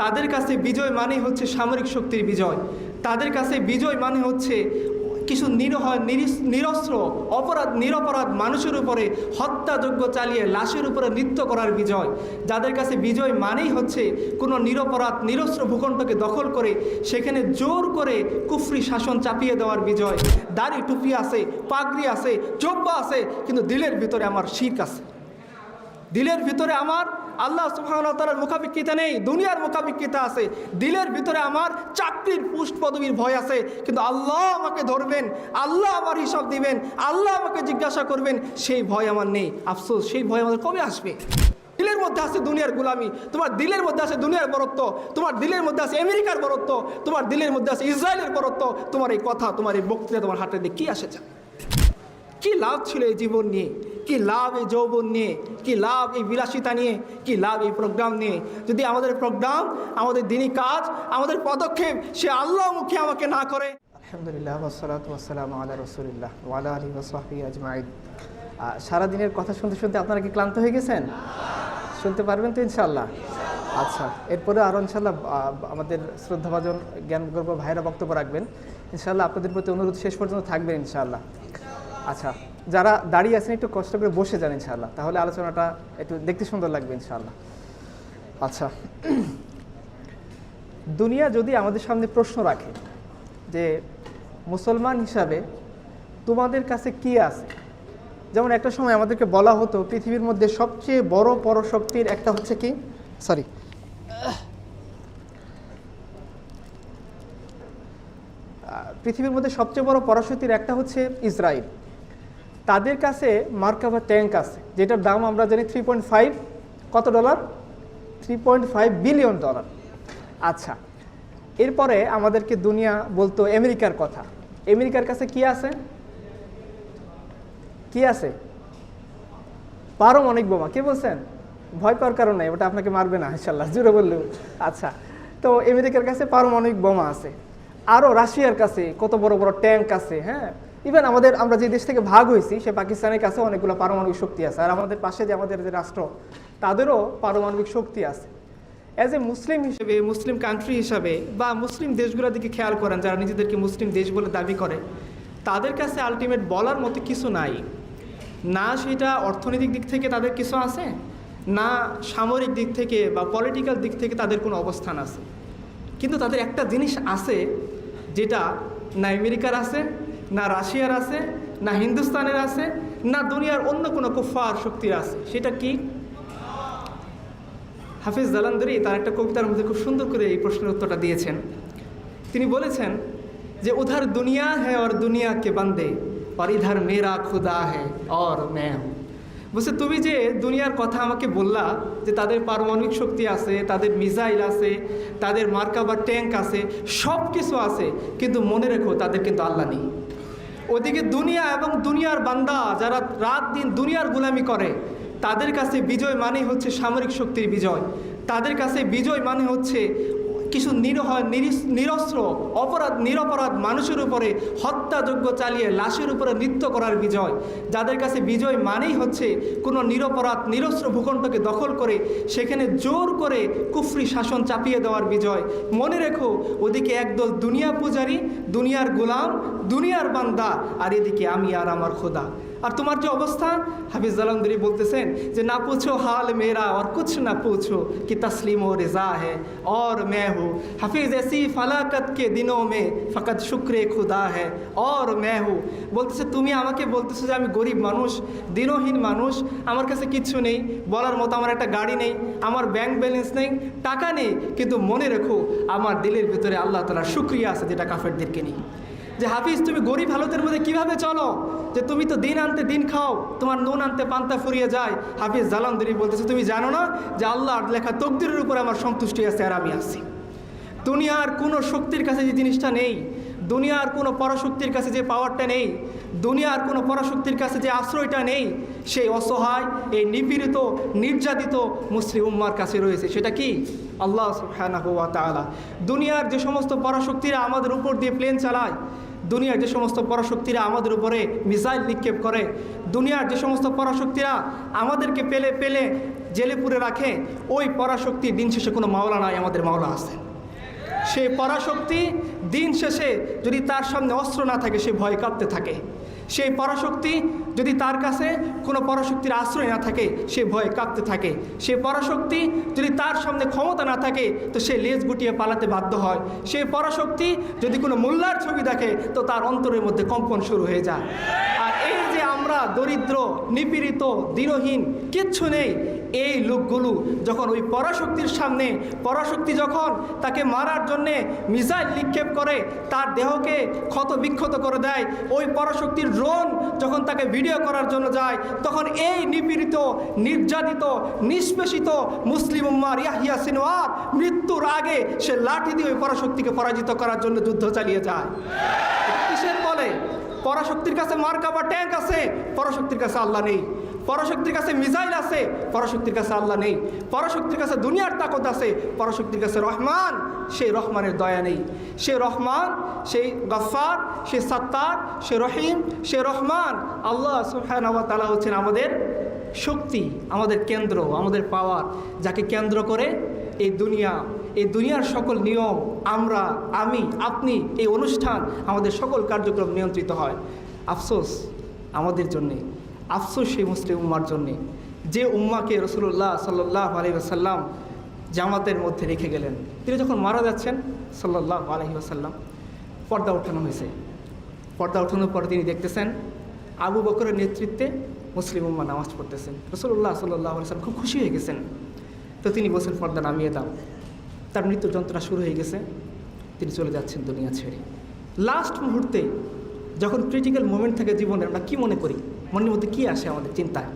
তাদের কাছে বিজয় মানে হচ্ছে সামরিক শক্তির বিজয়। তাদের কাছে বিজয় মানে হচ্ছে কিছু নিরস্ত্র নিরপরাধ মানুষের উপরে হত্যাযজ্ঞ চালিয়ে লাশের উপরে নৃত্য করার বিজয়। যাদের কাছে বিজয় মানেই হচ্ছে কোনো নিরস্ত্র ভূখণ্ডকে দখল করে সেখানে জোর করে কুফরি শাসন চাপিয়ে দেওয়ার বিজয়। দাড়ি টুপি আছে, পাগড়ি আছে, জব্বা আছে, কিন্তু দিলের ভিতরে আমার শিরক আছে। দিলের ভিতরে আমার আল্লাহ সুবহানাহু ওয়া তাআলার মুখাপেক্ষিতা নেই, দুনিয়ার মুখাপেক্ষিতা আছে। দিলের ভিতরে আমার চাকরির পোস্ট পদবীর ভয় আছে, কিন্তু আল্লাহ আমাকে ধরবেন, আল্লাহ আমার হিসাব দিবেন, আল্লাহ আমাকে জিজ্ঞাসা করবেন, সেই ভয় আমার নেই। আফসোস, সেই ভয় আমাদের কবে আসবে? দিলের মধ্যে আছে দুনিয়ার গোলামি, তোমার দিলের মধ্যে আছে দুনিয়ার বরত্ব, তোমার দিলের মধ্যে আছে আমেরিকার বরত্ব, তোমার দিলের মধ্যে আছে ইসরায়েলের বরত্ব। তোমার এই কথা, তোমার এই বক্তৃতা, তোমার হাতে দিয়ে কী আসে যায়? কি লাভ ছিল এই জীবন নিয়ে? কি লাভ এই যৌবন নিয়ে? কি লাভ এই বিলাসিতা নিয়ে? কি লাভ এই প্রোগ্রাম নিয়ে? যদি আমাদের প্রোগ্রাম, আমাদের দিনী কাজ, আমাদের পদক্ষেপ সে আল্লাহ মুখে আমাকে না করে। আলহামদুলিল্লাহ ওয়াসসালাতু ওয়াসসালামু আলা রাসূলিল্লাহ ওয়া আলা আলিহি ওয়া সাহবিহি আজমাইন। সারাদিনের কথা শুনতে শুনতে আপনারা কি ক্লান্ত হয়ে গেছেন? শুনতে পারবেন তো ইনশাআল্লাহ? আচ্ছা, এরপরে আরও ইনশাআল্লাহ আমাদের শ্রদ্ধাভাজন জ্ঞানগর্ভ ভাইয়েরা বক্তব্য রাখবেন। ইনশাআল্লাহ আপনাদের প্রতি অনুরোধ শেষ পর্যন্ত থাকবেন ইনশাআল্লাহ। আচ্ছা, যারা দাঁড়িয়ে আছেন একটু কষ্ট করে বসে যান ইনশাআল্লাহ, তাহলে আলোচনাটা একটু দেখতে সুন্দর লাগবে ইনশাআল্লাহ। আচ্ছা, দুনিয়া যদি আমাদের সামনে প্রশ্ন রাখে যে মুসলমান হিসাবে তোমাদের কাছে কি আছে, যেমন একটা সময় আমাদেরকে বলা হতো পৃথিবীর মধ্যে সবচেয়ে বড় পরাশক্তির একটা হচ্ছে কি, পৃথিবীর মধ্যে সবচেয়ে বড় পরাশক্তির একটা হচ্ছে ইসরায়েল। তাদের কাছে মার্কাভা ট্যাঙ্ক আছে, যেটার দাম আমরা জানি 3.5 কত ডলার? 3.5 billion dollar. আচ্ছা, এরপরে আমাদেরকে দুনিয়া বলতো আমেরিকার কথা। আমেরিকার কাছে কি আছে? কি আছে? পারমাণবিক বোমা। কে বলছেন? ভয় পাওয়ার কারণ নাই, ওটা আপনাকে মারবে না ইনশাআল্লাহ, জুড়ে বললেও। আচ্ছা, তো আমেরিকার কাছে পারমাণবিক বোমা আছে। আরও রাশিয়ার কাছে কত বড় বড় ট্যাঙ্ক আছে। হ্যাঁ, ইভেন আমরা যে দেশ থেকে ভাগ হয়েছি সে পাকিস্তানের কাছে অনেকগুলো পারমাণবিক শক্তি আছে। আর আমাদের পাশে যে আমাদের যে রাষ্ট্র, তাদেরও পারমাণবিক শক্তি আছে। অ্যাজ এ মুসলিম হিসেবে, মুসলিম কান্ট্রি হিসাবে, বা মুসলিম দেশগুলোর দিকে খেয়াল করেন, যারা নিজেদেরকে মুসলিম দেশ বলে দাবি করে, তাদের কাছে আলটিমেট বলার মতো কিছু নাই। না সেটা অর্থনৈতিক দিক থেকে তাদের কিছু আছে, না সামরিক দিক থেকে বা পলিটিক্যাল দিক থেকে তাদের কোনো অবস্থান আছে। কিন্তু তাদের একটা জিনিস আছে যেটা না আমেরিকার আছে, না রাশিয়ার আছে, না হিন্দুস্তানের আছে, না দুনিয়ার অন্য কোনো কুফফার শক্তির আছে। সেটা কি? হাফিজ জালান্দারি তার একটা কবিতার মধ্যে খুব সুন্দর করে এই প্রশ্নের উত্তরটা দিয়েছেন। তিনি বলেছেন যে উধার দুনিয়া হ্যায় और दुनिया के बंदे और इधर मेरा खुदा है और मैं हूँ। বলছে তুমি যে দুনিয়ার কথা আমাকে বললা যে তাদের পারমাণবিক শক্তি আছে, তাদের মিসাইল আছে, তাদের মার্কাভা ট্যাঙ্ক আছে, সব কিছু আছে, কিন্তু মনে রেখো তাদের কিন্তু আল্লাহ নেই। ওদিকে দুনিয়া এবং দুনিয়ার বান্দা যারা রাত দিন দুনিয়ার গোলামি করে, তাদের কাছে বিজয় মানে হচ্ছে সামরিক শক্তির বিজয়। তাদের কাছে বিজয় মানে হচ্ছে কিছু নিরস্ত্র নিরপরাধ মানুষের উপরে হত্যাযজ্ঞ চালিয়ে লাশের উপরে নৃত্য করার বিজয়। যাদের কাছে বিজয় মানেই হচ্ছে কোনো নিরস্ত্র ভূখণ্ডকে দখল করে সেখানে জোর করে কুফরি শাসন চাপিয়ে দেওয়ার বিজয়। মনে রেখো, ওদিকে একদল দুনিয়া পূজারী, দুনিয়ার গোলাম, দুনিয়ার বান্দা, আর এদিকে আমি আর আমার খোদা। আর তোমার যে অবস্থা, হাফিজ জালান্দারি বলতেছেন যে না পুছো হাল মেরা और कुछ ना पूछो कि तस्लीम व रिज़ा है और मैं हूँ। হাফিজ ऐसी फलाकत के दिनों में फ़कत शुक्र खुदा है और मैं हूँ। বলতেছে তুমি আমাকে বলতেছো যে আমি গরিব মানুষ, দিনহীন মানুষ, আমার কাছে কিচ্ছু নেই, বলার মতো আমার একটা গাড়ি নেই, আমার ব্যাংক ব্যালেন্স নেই, টাকা নেই, কিন্তু মনে রেখো আমার দিলের ভিতরে আল্লাহ তাআলার শুকরিয়া আছে, যেটা কাফেরদেরকে নেই। যে হাফিজ তুমি গরিব হালতের মধ্যে কিভাবে চলো, যে তুমি তো দিন আনতে দিন খাও, তোমার নুন আনতে পান্তা ফুরিয়ে যায়। হাফিজ জালান্দারি বলতেছে তুমি জানো না যে আল্লাহর লেখা তকদিরের উপরে আমার সন্তুষ্টি আছে আর আমি আছি। দুনিয়ার কোনো শক্তির কাছে যে জিনিসটা নেই, দুনিয়ার কোনো পরাশক্তির কাছে যে পাওয়ারটা নেই, দুনিয়ার কোনো পরাশক্তির কাছে যে আশ্রয়টা নেই, সেই অসহায়, এই নিপীড়িত, নির্যাতিত মুসলিম উম্মার কাছে রয়েছে। সেটা কি? আল্লাহ সুবহানাহু ওয়া তাআলা। দুনিয়ার যে সমস্ত পরাশক্তিরা আমাদের উপর দিয়ে প্লেন চালায়, দুনিয়ার যে সমস্ত পরাশক্তিরা আমাদের উপরে মিসাইল নিক্ষেপ করে, দুনিয়ার যে সমস্ত পরাশক্তিরা আমাদেরকে পেলে জেলে পুরে রাখে, ওই পরাশক্তি দিন শেষে কোনো মাওলা নাই, আমাদের মাওলা আছে। সেই পরাশক্তি দিন শেষে যদি তার সামনে অস্ত্র না থাকে, সে ভয় কাঁপতে থাকে। সেই পরাশক্তি যদি তার কাছে কোনো পরাশক্তির আশ্রয় না থাকে, সে ভয়ে কাঁপতে থাকে। সেই পরাশক্তি যদি তার সামনে ক্ষমতা না থাকে, তো সে লেজ গুটিয়ে পালাতে বাধ্য হয়। সেই পরাশক্তি যদি কোনো মোল্লার ছবি দেখে, তো তার অন্তরের মধ্যে কম্পন শুরু হয়ে যায়। আর এই যে আমরা দরিদ্র, নিপীড়িত, দীনহীন, কিচ্ছু নেই, এই লোকগুলো যখন ওই পরাশক্তির সামনে, পরাশক্তি যখন তাকে মারার জন্যে মিসাইল নিক্ষেপ করে, তার দেহকে ক্ষত বিক্ষত করে দেয়, ওই পরাশক্তির ড্রোন যখন তাকে ভিডিও করার জন্য যায়, তখন এই নিপীড়িত, নির্যাতিত, নিষ্পেষিত মুসলিম উম্মার ইয়াহিয়া সিনওয়ার মৃত্যুর আগে সে লাঠি দিয়ে ওই পরাশক্তিকে পরাজিত করার জন্য যুদ্ধ চালিয়ে যায়। কিসের বলে? পরাশক্তির কাছে মার্কাবা ট্যাঙ্ক আছে, পরাশক্তির কাছে আল্লাহ নেই। পরাশক্তির কাছে মিসাইল আছে, পরাশক্তির কাছে আল্লাহ নেই। পরাশক্তির কাছে দুনিয়ার তাকত আছে, পরাশক্তির কাছে রহমান, সেই রহমানের দয়া নেই। সে রহমান, সেই গফফার, সে সাত্তার, সে রহিম, সে রহমান। আল্লাহ সুবহানাহু ওয়া তাআলা হচ্ছেন আমাদের শক্তি, আমাদের কেন্দ্র, আমাদের পাওয়ার, যাকে কেন্দ্র করে এই দুনিয়ার সকল নিয়ম, আমরা, আমি, আপনি, এই অনুষ্ঠান, আমাদের সকল কার্যক্রম নিয়ন্ত্রিত হয়। আফসোস আমাদের জন্যে, আফসোস সেই মুসলিম উম্মার জন্যে, যে উম্মাকে রাসূলুল্লাহ সাল্লাল্লাহু আলাইহি ওয়াসাল্লাম জামাতের মধ্যে রেখে গেলেন। তিনি যখন মারা যাচ্ছেন সাল্লাল্লাহু আলাইহি ওয়াসাল্লাম, পর্দা ওঠানো হয়েছে। পর্দা ওঠানোর পর তিনি দেখতেছেন আবু বকরের নেতৃত্বে মুসলিম উম্মা নামাজ পড়তেছেন। রাসূলুল্লাহ সাল্লাল্লাহু আলাইহি ওয়াসাল্লাম খুব খুশি হয়ে গেছেন। তো তিনি বলছেন, পর্দা নামিয়ে দাও। তার মৃত্যুর যন্ত্রণা শুরু হয়ে গেছে, তিনি চলে যাচ্ছেন দুনিয়া ছেড়ে। লাস্ট মুহূর্তে যখন ক্রিটিক্যাল মোমেন্ট থাকে জীবনে, আমরা কী মনে করি? মনের মধ্যে কী আসে আমাদের চিন্তায়?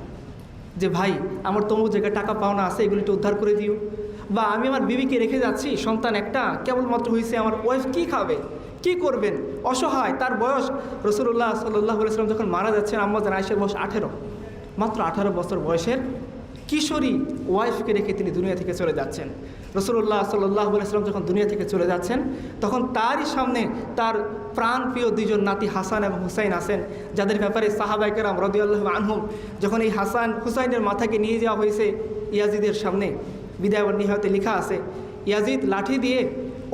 যে ভাই, আমার তমুক জায়গায় টাকা পাওনা আছে, এগুলি একটু উদ্ধার করে দিও। বা আমি আমার বিবিকে রেখে যাচ্ছি, সন্তান একটা কেবলমাত্র হয়েছে, আমার ওয়াইফ কী খাবে, কী করবেন? অসহায়, তার বয়স, রাসূলুল্লাহ সাল্লাল্লাহু আলাইহি ওয়াসাল্লাম যখন মারা যাচ্ছেন, আম্মা জান আয়েশার বয়স 18, মাত্র 18 বছর বয়সের কিশোরী ওয়াইফকে রেখে তিনি দুনিয়া থেকে চলে যাচ্ছেন। রাসূলুল্লাহ সাল্লাল্লাহু আলাইহি ওয়াসাল্লাম যখন দুনিয়া থেকে চলে যাচ্ছেন, তখন তারই সামনে তার প্রাণপ্রিয় দুইজন নাতি হাসান এবং হুসাইন আছেন, যাদের ব্যাপারে সাহাবায়ে কেরাম রাদিয়াল্লাহু আনহুম যখন এই হাসান হুসাইনের মাথাকে নিয়ে যাওয়া হয়েছে ইয়াজিদের সামনে, বিদায় ওয়ান নিহায়াতে লেখা আছে, ইয়াজিদ লাঠি দিয়ে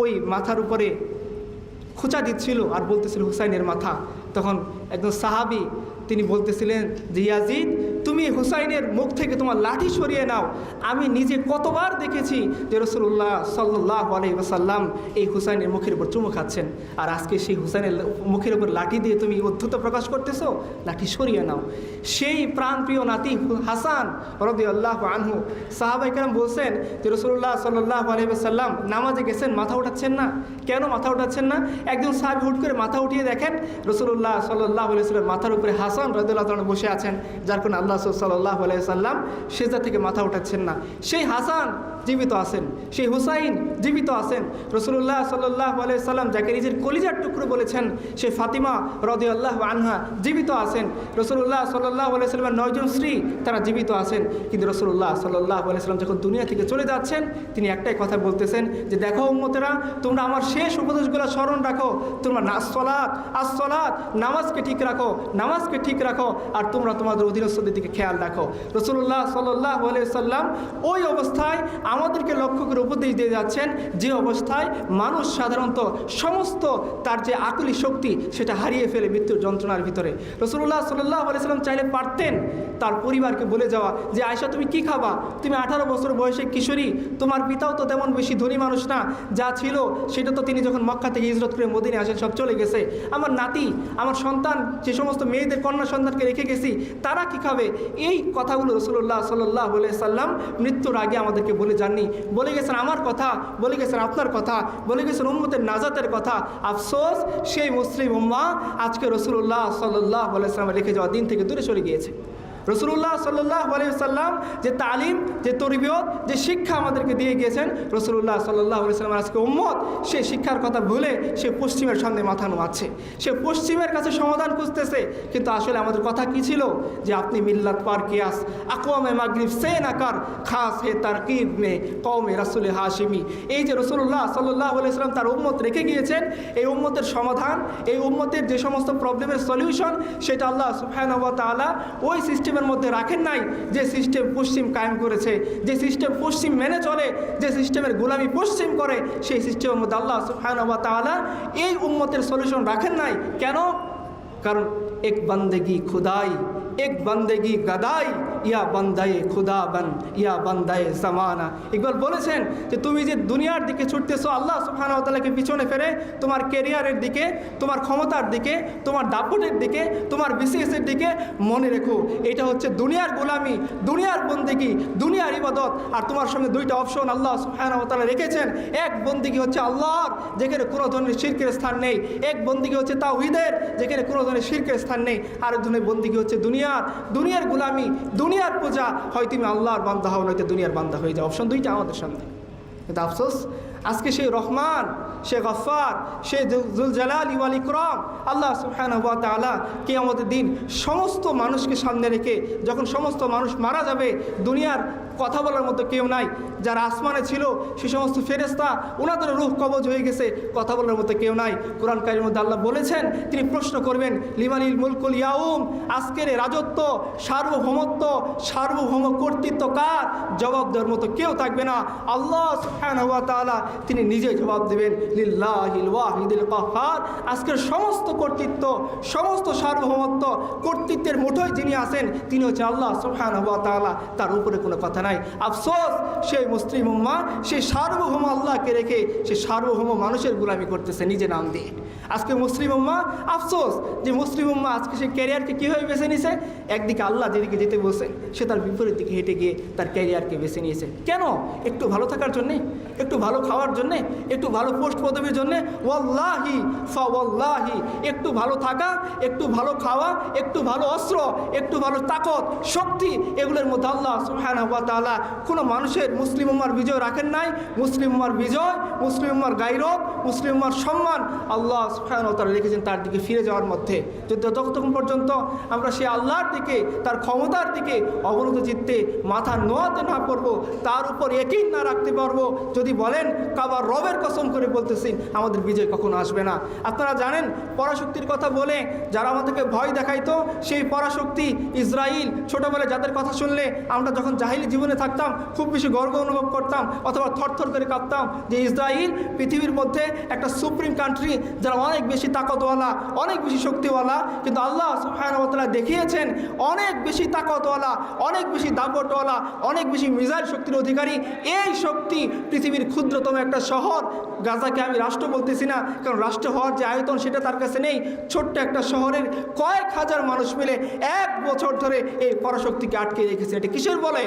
ওই মাথার উপরে খোঁচা দিচ্ছিল আর বলতেছিল হুসাইনের মাথা। তখন একজন সাহাবী তিনি বলতেছিলেন যে, ইয়াজিদ, তুমি হুসাইনের মুখ থেকে তোমার লাঠি সরিয়ে নাও। আমি নিজে কতবার দেখেছি যে রাসূলুল্লাহ সাল্লাল্লাহু আলাইহি ওয়াসাল্লাম এই হুসাইনের মুখের উপর চুমু খাচ্ছেন, আর আজকে সেই হুসাইনের মুখের উপর লাঠি দিয়ে তুমি অদ্ভুত প্রকাশ করতেছো, লাঠি সরিয়ে নাও। সেই প্রাণপ্রিয় নাতি হাসান রাদিয়াল্লাহু আনহু, সাহাবায়ে কেরাম বলছেন যে রাসূলুল্লাহ সাল্লাল্লাহু আলাইহি ওয়াসাল্লাম নামাজে গেছেন, মাথা উঠাচ্ছেন না কেন? মাথা উঠাচ্ছেন না? একজন সাহাবী হুট করে মাথা উঠিয়ে দেখেন রাসূলুল্লাহ সাল্লাল্লাহু আলাইহি ওয়াসাল্লাম মাথার উপরে হাসান রাদিয়াল্লাহু আনহু বসে আছেন, যার কারণে আল্লাহ সাল্লাল্লাহু আলাইহি ওয়াসাল্লাম সেজদা থেকে মাথা উঠাচ্ছেন না। সেই হাসান জীবিত আছেন, সেই হুসাইন জীবিত আছেন। রাসূলুল্লাহ সাল্লাল্লাহু আলাইহি ওয়াসাল্লাম যাকে নিজের কলিজার টুকরো বলেছেন, সেই ফাতিমা রাদিয়াল্লাহু আনহা জীবিত আছেন। রাসূলুল্লাহ সাল্লাল্লাহু আলাইহি ওয়াসাল্লামের 9 জন স্ত্রী তারা জীবিত আছেন। কিন্তু রাসূলুল্লাহ সাল্লাল্লাহু আলাইহি ওয়াসাল্লাম যখন দুনিয়া থেকে চলে যাচ্ছেন, তিনি একটাই কথা বলতেছেন যে, দেখো উম্মতেরা, তোমরা আমার শেষ উপদেশগুলো স্মরণ রাখো, তোমরা আসসালাত নামাজকে ঠিক রাখো, নামাজকে ঠিক রাখো, আর তোমরা তোমাদের অধীনস্থদের দিকে খেয়াল রাখো। রাসূলুল্লাহ সাল্লাল্লাহু আলাইহি ওয়াসাল্লাম ওই অবস্থায় আমাদেরকে লক্ষ্য করে উপদেশ দিয়ে যাচ্ছেন, যে অবস্থায় মানুষ সাধারণত সমস্ত তার যে আকলি শক্তি সেটা হারিয়ে ফেলে মৃত্যুর যন্ত্রণার ভিতরে। রাসূলুল্লাহ সাল্লাল্লাহু আলাইহি ওয়াসাল্লাম চাইলে পারতেন তার পরিবারকে বলে যাওয়া যে, আয়েশা তুমি কি খাবা? তুমি 18 বছর বয়সে কিশোরী, তোমার পিতাও তো তেমন বেশি ধনী মানুষ না, যা ছিল সেটা তো তিনি যখন মক্কা থেকে হিজরত করে মদিনায় আসেন সব চলে গেছে। আমার নাতি, আমার সন্তান, যে সমস্ত মেয়েদের কন্যা সন্তানকে রেখে গেছি, তারা কি খাবে? এই কথাগুলো রাসূলুল্লাহ সাল্লাল্লাহু আলাইহি ওয়াসাল্লাম মৃত্যুর আগে আমাদেরকে বলে যাননি। বলে গেছেন আমার কথা, বলে গেছেন আপনার কথা, বলে গেছেন উম্মতের নাজাতের কথা। আফসোস, সেই মুসলিম উম্মাহ আজকে রাসূলুল্লাহ সাল্লাল্লাহু আলাইহি ওয়াসাল্লাম রেখে যাওয়া দিন থেকে দূরে সরে গিয়েছে। রাসূলুল্লাহ সাল্লাল্লাহু আলাইহি ওয়াসাল্লাম যে তালিম, যে তরবিয়ত, যে শিক্ষা আমাদেরকে দিয়ে গিয়েছেন, রাসূলুল্লাহ সাল্লাল্লাহু আলাইহি ওয়াসাল্লাম আজকে উম্মত সেই শিক্ষার কথা ভুলে সে পশ্চিমের সামনে মাথা নোয়াচ্ছে, সে পশ্চিমের কাছে সমাধান খুঁজতেছে। কিন্তু আসলে আমাদের কথা কি ছিল? যে আপনি মিল্লাত পার কিয়াস আকওয়ামে মাগরিব সে নাকার খাস হে তারকিব মে কওমে রাসূল হাশিমি। এই যে রাসূলুল্লাহ সাল্লাল্লাহু আলাইহি ওয়াসাল্লাম তার উম্মত রেখে গিয়েছেন, এই উম্মতের সমাধান, এই উম্মতের যে সমস্ত প্রবলেমের সলিউশন, সেটা আল্লাহ সুবহানাহু ওয়া তাআলা ওই সিস্টেমে সিস্টেমের মধ্যে রাখেন নাই যে সিস্টেম পশ্চিম কায়েম করেছে, যে সিস্টেম পশ্চিম মেনে চলে, যে সিস্টেমের গোলামি পশ্চিম করে, সেই সিস্টেমের মধ্যে আল্লাহ সুবহানাহু ওয়া তাআলা এই উম্মতের সলিউশন রাখেন নাই। কেন? কারণ এক বন্দেগি খুদাই, এক বন্দেগি গদাই, ইয়া বান্দায়ে খুদা বান, ইয়া বান্দায়ে জামানা। ইকবাল বলেছেন যে তুমি যে দুনিয়ার দিকে ছুটতেছো আল্লাহ সুবহানাহু ওয়া তাআলাকে পিছনে ফেরে তোমার ক্যারিয়ারের দিকে, তোমার ক্ষমতার দিকে, তোমার দাপটের দিকে, তোমার বিসিএসের দিকে, মনে রেখো এটা হচ্ছে দুনিয়ার গোলামি, দুনিয়ার বন্দেগি, দুনিয়ার ইবাদত। আর তোমার সামনে দুইটা অপশন আল্লাহ সুবহানাহু ওয়া তাআলা রেখেছেন। এক বন্দেগি হচ্ছে আল্লাহর, যেখানে কোনো ধরনের শিরকের স্থান নেই। এক বন্দেগি হচ্ছে তাওহীদের, যেখানে কোনো ধরনের শিরকের স্থান নেই। আর এক ধরনের বন্দেগি হচ্ছে দুনিয়ার গোলামি, দুনিয়ার পূজা। হয় তুমি আল্লাহর বান্দা হও, নয়তো দুনিয়ার বান্দা হয়ে যাও। অপশন দুইটা আমাদের সামনে। কিন্তু আফসোস আজকে সেই রহমান, সে গফফার, সে যুল জালালি ওয়াল ইকরাম আল্লাহ সুবহানাহু ওয়া তাআলা কিয়ামতের দিন সমস্ত মানুষকে সামনে রেখে, যখন সমস্ত মানুষ মারা যাবে, দুনিয়ার কথা বলার মতো কেউ নাই। যারা আসমানে ছিল সে সমস্ত ফেরেশতা, ওনাদের রূহ কবজ হয়ে গেছে, কথা বলার মতো কেউ নাই। কোরআন কারীমের মধ্যে আল্লাহ বলেছেন তিনি প্রশ্ন করবেন, লিমানিল মুলকুল ইয়াউম, আজকের রাজত্ব, সার্বভৌমত্ব, সার্বভৌম কর্তৃত্ব কার? জবাব দেওয়ার মতো কেউ থাকবে না। আল্লাহ সুবহানাহু ওয়া তাআলা তিনি নিজে জবাব দেবেন, লিল্লাহিল ওয়াহিদিল কাহ্হার। আজকের সমস্ত কর্তৃত্ব, সমস্ত সার্বভৌমত্ব, কর্তৃত্বের মুঠোয় যিনি আছেন তিনি হচ্ছে আল্লাহ সুবহানাহু ওয়া তাআলা, তার উপরে কোনো কথা নাই। আফসোস সেই মুসলিম উম্মাহ সেই সার্বভৌম আল্লাহকে রেখে সে সার্বভৌম মানুষের গোলামি করতেছে নিজে নাম দিয়ে। আজকে মুসলিম উম্মাহ, আফসোস যে মুসলিম উম্মাহ আজকে সে ক্যারিয়ারকে কীভাবে বেছে নিয়েছে? একদিকে আল্লাহ যেদিকে যেতে বলছেন সে তার বিপরীত দিকে হেঁটে গিয়ে তার ক্যারিয়ারকে বেছে নিয়েছে। কেন? একটু ভালো থাকার জন্যে, একটু ভালো খাওয়ার জন্যে, একটু ভালো পোস্ট পদবীর জন্যে। ওয়াল্লাহি ফাওয়াল্লাহি, একটু ভালো থাকা, একটু ভালো খাওয়া, একটু ভালো অস্ত্র, একটু ভালো তাকত, শক্তি, এগুলোর মধ্যে আল্লাহ সুবহানাহু ওয়া তাআলা কোনো মানুষের মুসলিম উম্মার বিজয় রাখেন নাই। মুসলিম উম্মার বিজয়, মুসলিম উম্মার গায়রত, মুসলিম উম্মার সম্মান আল্লাহ সুবহানাহু ওয়া তাআলা রেখেছেন তার দিকে ফিরে যাওয়ার মধ্যে। যতক্ষণ পর্যন্ত আমরা সেই আল্লাহর দিকে, তার ক্ষমতার দিকে অবনত চিত্তে মাথা নোয়াতে না পারবো, তার উপর ইয়াকিন না রাখতে পারবো, যদি বলেন কাবার রবের কসম করে বলতেছি, আমাদের বিজয় কখনো আসবে না। আপনারা জানেন পরাশক্তির কথা বলে যারা আমাদেরকে ভয় দেখাইতো, সেই পরাশক্তি ইসরাইল, ছোটোবেলায় যাদের কথা শুনলে আমরা যখন জাহিলি জীবনে থাকতাম খুব বেশি গর্ব অনুভব করতাম অথবা থরথর করে কাঁপতাম যে ইসরাইল পৃথিবীর মধ্যে একটা সুপ্রিম কান্ট্রি, যারা অনেক বেশি তাকতওয়ালা, অনেক বেশি শক্তিওয়ালা। কিন্তু আল্লাহ সুবহানাহু ওয়া তাআলা দেখিয়েছেন অনেক বেশি তাকতওয়ালা, অনেক বেশি দাপটওয়ালা, অনেক বেশি মিজাইল শক্তির অধিকারী এই শক্তি পৃথিবীর ক্ষুদ্রতম একটা শহর গাজাকে, আমি রাষ্ট্র বলতেছি না কারণ রাষ্ট্র হওয়ার যে আয়তন সেটা তার কাছে নেই, ছোট্ট একটা শহরের কয়েক হাজার মানুষ মিলে 1 বছর ধরে এই পরাশক্তিকে আটকে রেখেছে। এটা কিসের বলে?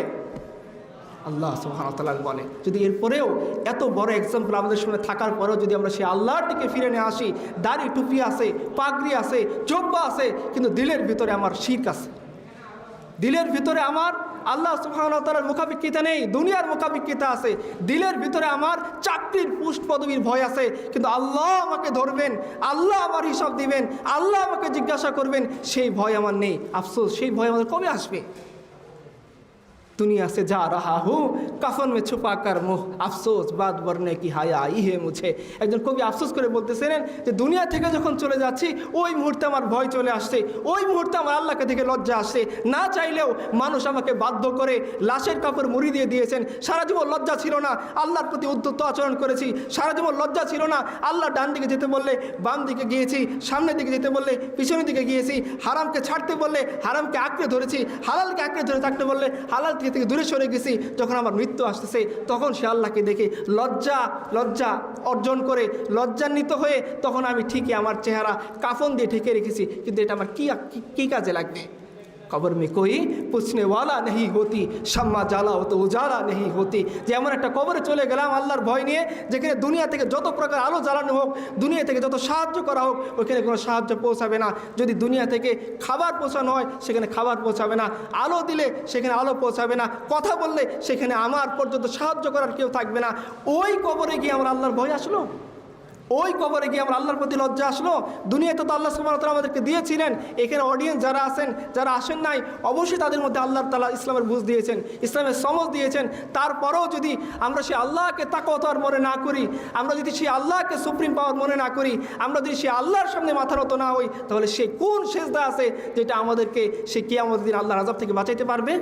আল্লাহ সুবহানাহু ওয়া তাআলা বলে। যদি এরপরেও এত বড় এক্সাম্পল আমাদের সামনে থাকার পরেও যদি আমরা সেই আল্লাহর দিকে ফিরে নিয়ে আসি, দাড়ি টুপি আছে, পাগড়ি আছে, জব্বা আছে, কিন্তু দিলের ভিতরে আমার শিরক আছে, দিলের ভিতরে আমার আল্লাহ সুবহানাহু ওয়া তাআলার মুখাপেক্ষিতা নেই, দুনিয়ার মুখাপেক্ষিতা আছে, দিলের ভিতরে আমার চাকরির পোস্ট পদবীর ভয় আছে, কিন্তু আল্লাহ আমাকে ধরবেন, আল্লাহ আমার হিসাব দিবেন, আল্লাহ আমাকে জিজ্ঞাসা করবেন, সেই ভয় আমার নেই। আফসোস সেই ভয় আমাদের কবে আসবে? दुनिया से जा रहा हूँ कफन में छुपा कर मुँह अफसोस बात बरने की हाया आई है मुझे। একজন কবি আফসোস করে বলতেছিলেন যে দুনিয়া থেকে যখন চলে যাচ্ছি ওই মুহূর্তে আমার ভয় চলে আসছে, ওই মুহূর্তে আমার আল্লাহকে দেখে লজ্জা আসছে। না চাইলেও মানুষ আমাকে বাধ্য করে লাশের কাপড় মুড়ি দিয়ে দিয়েছেন। সারা জীবন লজ্জা ছিল না, আল্লাহর প্রতি উদ্ধত আচরণ করেছি। সারা জীবন লজ্জা ছিল না, আল্লাহ ডান দিকে যেতে বললে বাম দিকে গিয়েছি, সামনের দিকে যেতে বললে পিছনের দিকে গিয়েছি, হারামকে ছাড়তে বললে হারামকে আঁকড়ে ধরেছি, হালালকে আঁকড়ে ধরে থাকতে বললে হালাল থেকে দূরে সরে গেছি। যখন আমার মৃত্যু আসতেছে তখন সে আল্লাহকে দেখে লজ্জা অর্জন করে লজ্জান্বিত হয়ে তখন আমি ঠিকই আমার চেহারা কাফন দিয়ে ঢেকে রেখেছি, কিন্তু এটা আমার কি কাজে লাগবে? কবর में कोई पूछने वाला नहीं होती, शम्मा জ্বালা হতো উজালা नहीं होती। যে এমন একটা কবরে চলে গেলাম আল্লাহর ভয় নিয়ে, যেখানে দুনিয়া থেকে যত প্রকার আলো জ্বালানো হোক, দুনিয়া থেকে যত সাহায্য করা হোক, ওখানে কোনো সাহায্য পৌঁছাবে না। যদি দুনিয়া থেকে খাবার পৌঁছানো হয় সেখানে খাবার পৌঁছাবে না, আলো দিলে সেখানে আলো পৌঁছাবে না, কথা বললে সেখানে আমার পর্যন্ত সাহায্য করার কেউ থাকবে না। ওই কবরে গিয়ে আমার আল্লাহর ভয় আসলো, ওই কবরে গিয়ে আমরা আল্লাহর প্রতি লজ্জা আসলো? দুনিয়াতে তো আল্লাহ সুবহানাহু ওয়া তাআলা আমাদেরকে দিয়েছিলেন। এখানে অডিয়েন্স যারা আছেন, যারা আসেন নাই, অবশ্যই তাদের মধ্যে আল্লাহ তাআলা ইসলামের বুঝ দিয়েছেন, ইসলামের সমজ দিয়েছেন। তারপরেও যদি আমরা সেই আল্লাহকে তাকওয়ার মনে না করি, আমরা যদি সেই আল্লাহকে সুপ্রিম পাওয়ার মনে না করি, আমরা যদি সেই আল্লাহর সামনে মাথা নত না হই, তাহলে সে কোন সেজদা আছে যেটা আমাদেরকে সে কিয়ামতের দিন আল্লাহর আযাব থেকে বাঁচাইতে পারবে?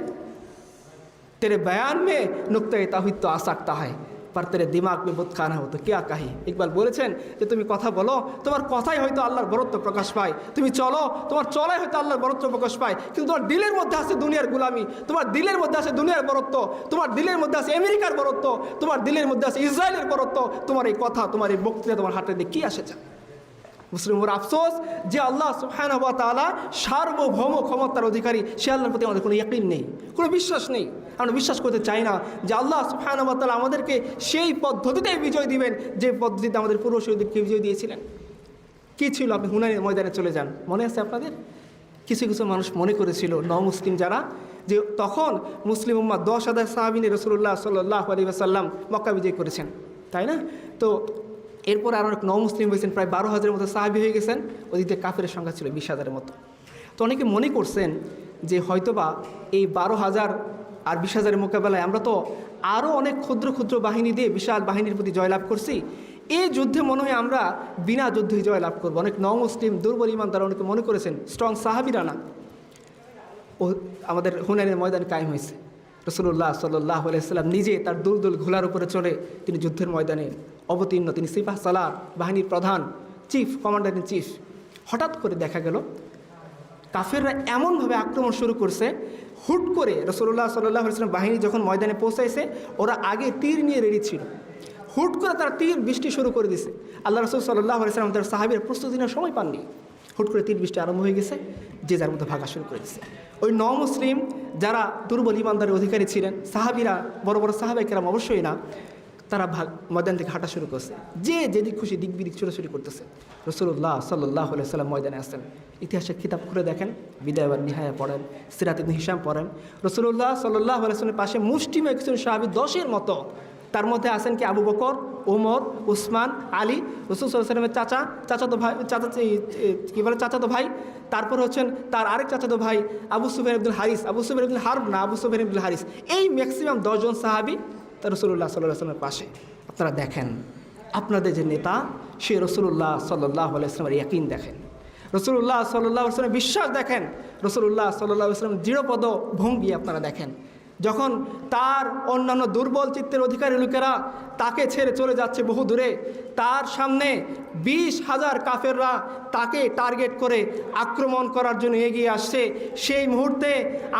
तेरे बयान में नुक्ता ताहीद तो आ सकता है पर तेरे दिमाग में बुत खाना हो तो क्या कही। ইকবাল বলেছেন যে তুমি কথা বলো, তোমার কথাই হয়তো আল্লাহর বরত্ব প্রকাশ পায়, তুমি চলো, তোমার চলাই হয়তো আল্লাহর বরত্ব প্রকাশ পায়, কিন্তু তোমার দিলের মধ্যে আছে দুনিয়ার গোলামি, তোমার দিলের মধ্যে আছে দুনিয়ার বরত্ব, তোমার দিলের মধ্যে আছে আমেরিকার বরত্ব, তোমার দিলের মধ্যে আছে ইসরায়েলের বরত্ব। তোমার এই কথা, তোমার এই বক্তৃতা তোমার হাতে দিয়ে কী আসে যায়? মুসলিমের আফসোস যে আল্লাহ সুবহানাহু ওয়া তাআলা সার্বভৌম ক্ষমতার অধিকারী, সে আল্লাহর প্রতি আমাদের কোনো ইয়াকিন নেই, কোনো বিশ্বাস নেই। আমরা বিশ্বাস করতে চাই না যে আল্লাহ সুবহানাহু ওয়া তাআলা আমাদেরকে সেই পদ্ধতিতেই বিজয় দিবেন যে পদ্ধতিতে আমাদের পূর্বসূরীদেরকে বিজয় দিয়েছিলেন। কী ছিল? আপনি হুনাইনের ময়দানে চলে যান, মনে আছে আপনাদের? কিছু কিছু মানুষ মনে করেছিল, মুসলিম যারা, যে তখন মুসলিম উম্মাহ 10,000 সাহাবী নিয়ে রাসূলুল্লাহ সাল্লাল্লাহু আলাইহি ওয়াসাল্লাম মক্কা বিজয় করেছেন, তাই না? তো এরপর আরও অনেক মুসলিম হয়েছেন, প্রায় 12,000-এর মতো সাহাবী হয়ে গেছেন। ওদিকে কাফেরের সংখ্যা ছিল 20,000-এর মতো। তো অনেকে মনে করছেন যে হয়তোবা এই 12,000 আর 20,000-এর মোকাবেলায় আমরা তো আরও অনেক ক্ষুদ্র ক্ষুদ্র বাহিনী দিয়ে বিশাল বাহিনীর প্রতি জয়লাভ করছি, এই যুদ্ধে মনে হয় আমরা বিনা যুদ্ধেই জয়লাভ করবো। অনেক মুসলিম দুর্বল ইমান তারা অনেকে মনে করেছেন, স্ট্রং সাহাবীরা না। ও আমাদের হুনাইনের ময়দান কায়েম হয়েছে, রাসূলুল্লাহ সাল্লাল্লাহু আলাইহি ওয়াসাল্লাম নিজে তার দুলদুল ঘোড়ার উপরে চড়ে তিনি যুদ্ধের ময়দানে অবতীর্ণ। তিনি সিপাহ সালার বাহিনীর প্রধান, চিফ কমান্ডার ইন চিফ। হঠাৎ করে দেখা গেল কাফেররা এমনভাবে আক্রমণ শুরু করছে, হুট করে রাসূলুল্লাহ সাল্লাল্লাহু আলাইহি ওয়াসাল্লাম বাহিনী যখন ময়দানে পৌঁছাইছে, ওরা আগে তীর নিয়ে রেডি ছিল, হুট করে তারা তীর বৃষ্টি শুরু করে দিছে। আল্লাহ রাসূল সাল্লাল্লাহু আলাইহি ওয়াসাল্লাম তার সাহাবীরা প্রস্তুতি নেওয়ার সময় পাননি, হুট করে তীর বৃষ্টি আরম্ভ হয়ে গেছে, যে যার মধ্যে ভাগা শুরু করে দিচ্ছে। ওই মুসলিম যারা দুর্বল ইমানদারের অধিকারী ছিলেন, সাহাবীরা, বড় বড় সাহাবায়ে কেরাম অবশ্যই না, তারা ময়দান থেকে হাঁটা শুরু করছে, যে যেদিক খুশি দিক বিদিক ছোটাছুটি করতেছে। রাসূলুল্লাহ সাল্লাল্লাহু আলাইহি ওয়াসাল্লাম ময়দানে আসছেন। ইতিহাসের কিতাব খুলে দেখেন, বিদায় ওয়ান নিহায়া পড়েন, সিরাত ইবনে হিশাম পড়েন। রাসূলুল্লাহ সাল্লাল্লাহু আলাইহি ওয়াসাল্লামের পাশে মুষ্টিমেয় কিছু সাহাবী 10-এর মতো, তার মধ্যে আছেন কি আবু বকর, ওমর, উসমান, আলী, রাসূল সাল্লাল্লাহু আলাইহি ওয়াসাল্লামের চাচাতো ভাই, কী বলে চাচাতো ভাই। তারপর হচ্ছেন তার আরেক চাচাতো ভাই আবু সুফিয়ান ইবনুল হারিস, আবু সুফিয়ান ইবনুল হারব না, আবু সুফিয়ান ইবনুল হারিস। এই ম্যাক্সিমাম 10 জন সাহাবী তার রাসূলুল্লাহ সাল্লাল্লাহু আলাইহি ওয়াসাল্লামের পাশে। আপনারা দেখেন আপনাদের যে নেতা, সে রাসূলুল্লাহ সাল্লাল্লাহু আলাইহি ওয়াসাল্লামের ইয়াকিন দেখেন, রাসূলুল্লাহ সাল্লাল্লাহু আলাইহি ওয়াসাল্লামের বিশ্বাস দেখেন, রাসূলুল্লাহ সাল্লাল্লাহু আলাইহি ওয়াসাল্লামের দৃঢ়পদ ভঙ্গি আপনারা দেখেন। যখন তার অন্যান্য দুর্বল চিত্তের অধিকারী লোকেরা তাকে ছেড়ে চলে যাচ্ছে বহু দূরে, তার সামনে 20,000 কাফেররা তাকে টার্গেট করে আক্রমণ করার জন্য এগিয়ে আসছে। সেই মুহূর্তে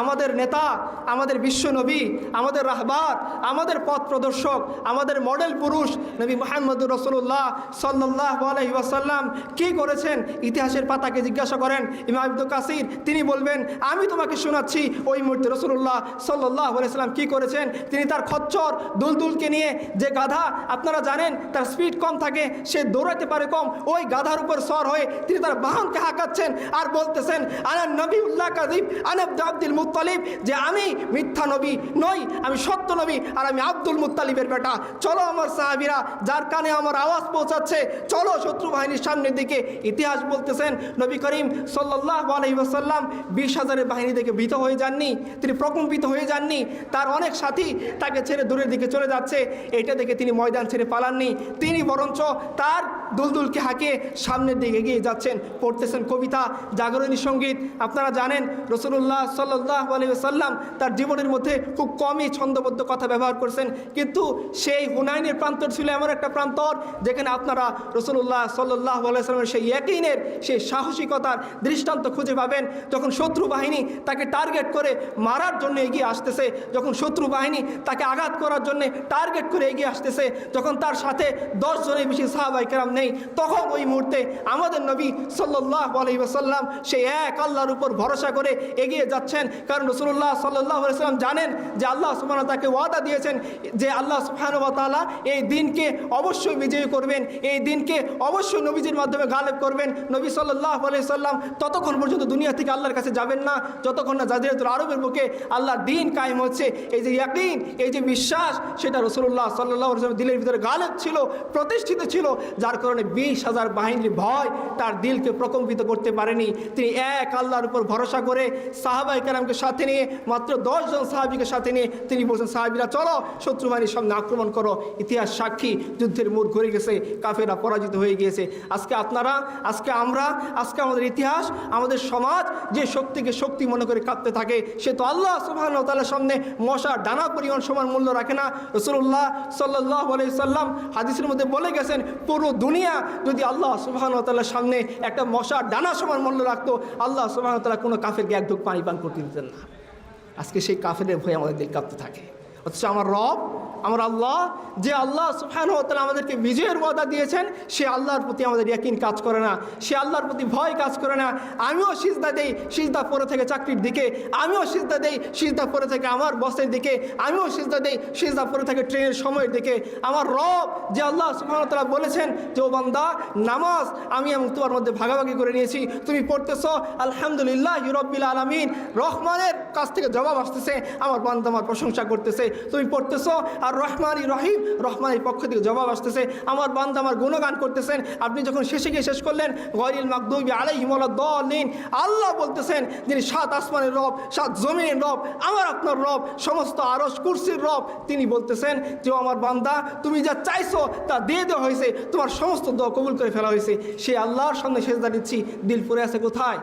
আমাদের নেতা, আমাদের বিশ্বনবী, আমাদের রাহবার, আমাদের পথ প্রদর্শক, আমাদের মডেল পুরুষ নবী মুহাম্মদুর রাসূলুল্লাহ সাল্লাল্লাহু আলাইহি ওয়াসাল্লাম কী করেছেন? ইতিহাসের পাতাকে জিজ্ঞাসা করেন ইমাম ইবনে কাসির, তিনি বলবেন আমি তোমাকে শোনাচ্ছি ওই মুহূর্তে রাসূলুল্লাহ সাল্লাল্লাহু আলাইহি ওয়াসাল্লাম কী করেছেন। তিনি তার খচ্চর দুলদুলকে নিয়ে, যে গাধা আপনারা জানেন তার স্পিড কম থাকে, সে দৌড়াতে পারে কম, ওই গাধার উপর সওয়ার হয়ে তিনি তার বাহনকে হাঁকাচ্ছেন আর বলতেছেন আনা নবিউল্লাহ কাযিব আনা আব্দুল মুত্তালিব, যে আমি মিথ্যা নবী নই, আমি সত্য নবী আর আমি আব্দুল মুত্তালিবের বেটা। চলো আমার সাহাবীরা, যার কানে আমার আওয়াজ পৌঁছাচ্ছে, চলো শত্রু বাহিনীর সামনের দিকে। ইতিহাস বলতেছেন নবী করিম সাল্লাল্লাহু আলাইহি ওয়াসাল্লাম 20,000-এর বাহিনী দেখে ভীত হয়ে যাননি, তিনি প্রকম্পিত হয়ে যাননি। তার অনেক সাথী তাকে ছেড়ে দূরের দিকে চলে যাচ্ছে, এটা দেখে তিনি ময়দান ছেড়ে পালাননি, তিনি বরঞ্চ তার দুলদুলকে হাঁকিয়ে সামনের দিকে এগিয়ে যাচ্ছেন, পড়তেছেন কবিতা, জাগরণী সঙ্গীত। আপনারা জানেন রাসূলুল্লাহ সাল্লাল্লাহু আলাইহি ওয়াসাল্লাম তার জীবনের মধ্যে খুব কমই ছন্দবদ্ধ কথা ব্যবহার করছেন, কিন্তু সেই হুনাইনের প্রান্তর ছিল এমন একটা প্রান্তর যেখানে আপনারা রাসূলুল্লাহ সাল্লাল্লাহু আলাইহি ওয়াসাল্লামের সেই ইয়াকিনের, সেই সাহসিকতার দৃষ্টান্ত খুঁজে পাবেন। যখন শত্রু বাহিনী তাকে টার্গেট করে মারার জন্য এগিয়ে আসতেছে, যখন শত্রু বাহিনী তাকে আঘাত করার জন্য টার্গেট করে এগিয়ে আসতেছে, যখন তার সাথে 10 জনের বেশি সাহাবায়ে কেরাম নেই, তখন ওই মুহূর্তে আমাদের নবী সাল্লাল্লাহু আলাইহি ওয়াসাল্লাম সেই এক আল্লাহর উপর ভরসা করে এগিয়ে যাচ্ছেন। কারণ রাসূলুল্লাহ সাল্লাল্লাহু আলাইহি ওয়াসাল্লাম জানেন যে আল্লাহ সুবহানাহু ওয়া তাআলা তাকে ওয়াদা দিয়েছেন যে আল্লাহ সুবহানাহু ওয়া তাআলা এই দিনকে অবশ্যই বিজয়ী করবেন, এই দিনকে অবশ্যই নবীজির মাধ্যমে গালেব করবেন। নবী সাল্লাল্লাহু আলাইহি ওয়াসাল্লাম ততক্ষণ পর্যন্ত দুনিয়া থেকে আল্লাহর কাছে যাবেন না যতক্ষণ না জাজিরাতুল আরবের বুকে আল্লাহর দিন কায়েম হচ্ছে। এই যে ইয়াকিন, এই যে বিশ্বাস, সেটা রাসূলুল্লাহ সাল্লাল্লাহু আলাইহি ওয়াসাল্লামের দিলের ভিতরে গালেব ছিল, প্রতিষ্ঠিত ছিল, যার ধরনের 20,000 বাহিনীর ভয় তার দিলকে প্রকম্পিত করতে পারেনি। তিনি এক আল্লাহর উপর ভরসা করে সাহাবায়ে কেরামকে সাথে নিয়ে, মাত্র 10 জন সাহাবীকে সাথে নিয়ে তিনি বলছেন, সাহাবীরা চলো শত্রু বাহিনীর সামনে আক্রমণ করো। ইতিহাস সাক্ষী, যুদ্ধের মোড় ঘুরে গেছে, কাফেররা পরাজিত হয়ে গিয়েছে। আজকে আপনারা, আজকে আমরা, আজকে আমাদের ইতিহাস, আমাদের সমাজ যে শক্তিকে শক্তি মনে করে কাঁপতে থাকে, সে তো আল্লাহ সুবহানাহু ওয়া তাআলার সামনে মশার ডানা পরিমাণ সমান মূল্য রাখে না। রাসূলুল্লাহ সাল্লাল্লাহু আলাইহি সাল্লাম হাদিসের মধ্যে বলে গেছেন, পুরো দুনিয়া যদি আল্লাহ সুবহানাহু ওয়া তাআলার সামনে একটা মশার ডানা সমান মূল্য রাখতো, আল্লাহ সুবহানাহু ওয়া তাআলা কোনো কাফেরকে এক ঢোক পানি পান করতে দিতেন না। আজকে সেই কাফেরের ভয়ে আমাদের দিল কাঁপতে থাকে। অথচ আমার রব, আমার আল্লাহ, যে আল্লাহ সুবহানাহু ওয়া তাআলা আমাদেরকে বিজয়ের ওয়াদা দিয়েছেন, সে আল্লাহর প্রতি আমাদের ইয়াকিন কাজ করে না, সে আল্লাহর প্রতি ভয় কাজ করে না। আমিও সিজদা দেই, সিজদা পড়ে থেকে চাকরির দিকে, আমিও সিজদা দেই, সিজদা পড়ে থেকে আমার বসের দিকে, আমিও সিজদা দেই, সিজদা পড়ে থেকে ট্রেনের সময়ের দিকে। আমার রব, যে আল্লাহ সুবহানাহু ওয়া তাআলা বলেছেন যে, ও বান্দা, নামাজ আমি এবং তোমার মধ্যে ভাগাভাগি করে নিয়েছি। তুমি পড়তেছো আলহামদুলিল্লাহি রাব্বিল আলামিন, রহমানের কাছ থেকে জবাব আসতেছে, আমার বান্দা আমার প্রশংসা করতেছে। তুমি পড়তেছো আর রহমানি রহিম, রহমানের পক্ষ থেকে জবাব আসতেছে, আমার বান্দা আমার গুণগান করতেছেন। আপনি যখন শেষে গিয়ে শেষ করলেন গায়রিল মাগদুবি আলাইহিম ওয়ালাদ-দাল্লিন, আল্লাহ বলতেছেন যিনি 7 আসমানের রব, 7 জমিনের রব, আমার আপনার রব, সমস্ত আরশ কুরসির রব, তিনি বলতেছেন যে, আমার বান্দা তুমি যা চাইছো তা দিয়ে দেওয়া হয়েছে, তোমার সমস্ত দোয়া কবুল করে ফেলা হয়েছে। সেই আল্লাহর সামনে সেজদা দিচ্ছি, দিল পড়ে আছে কোথায়?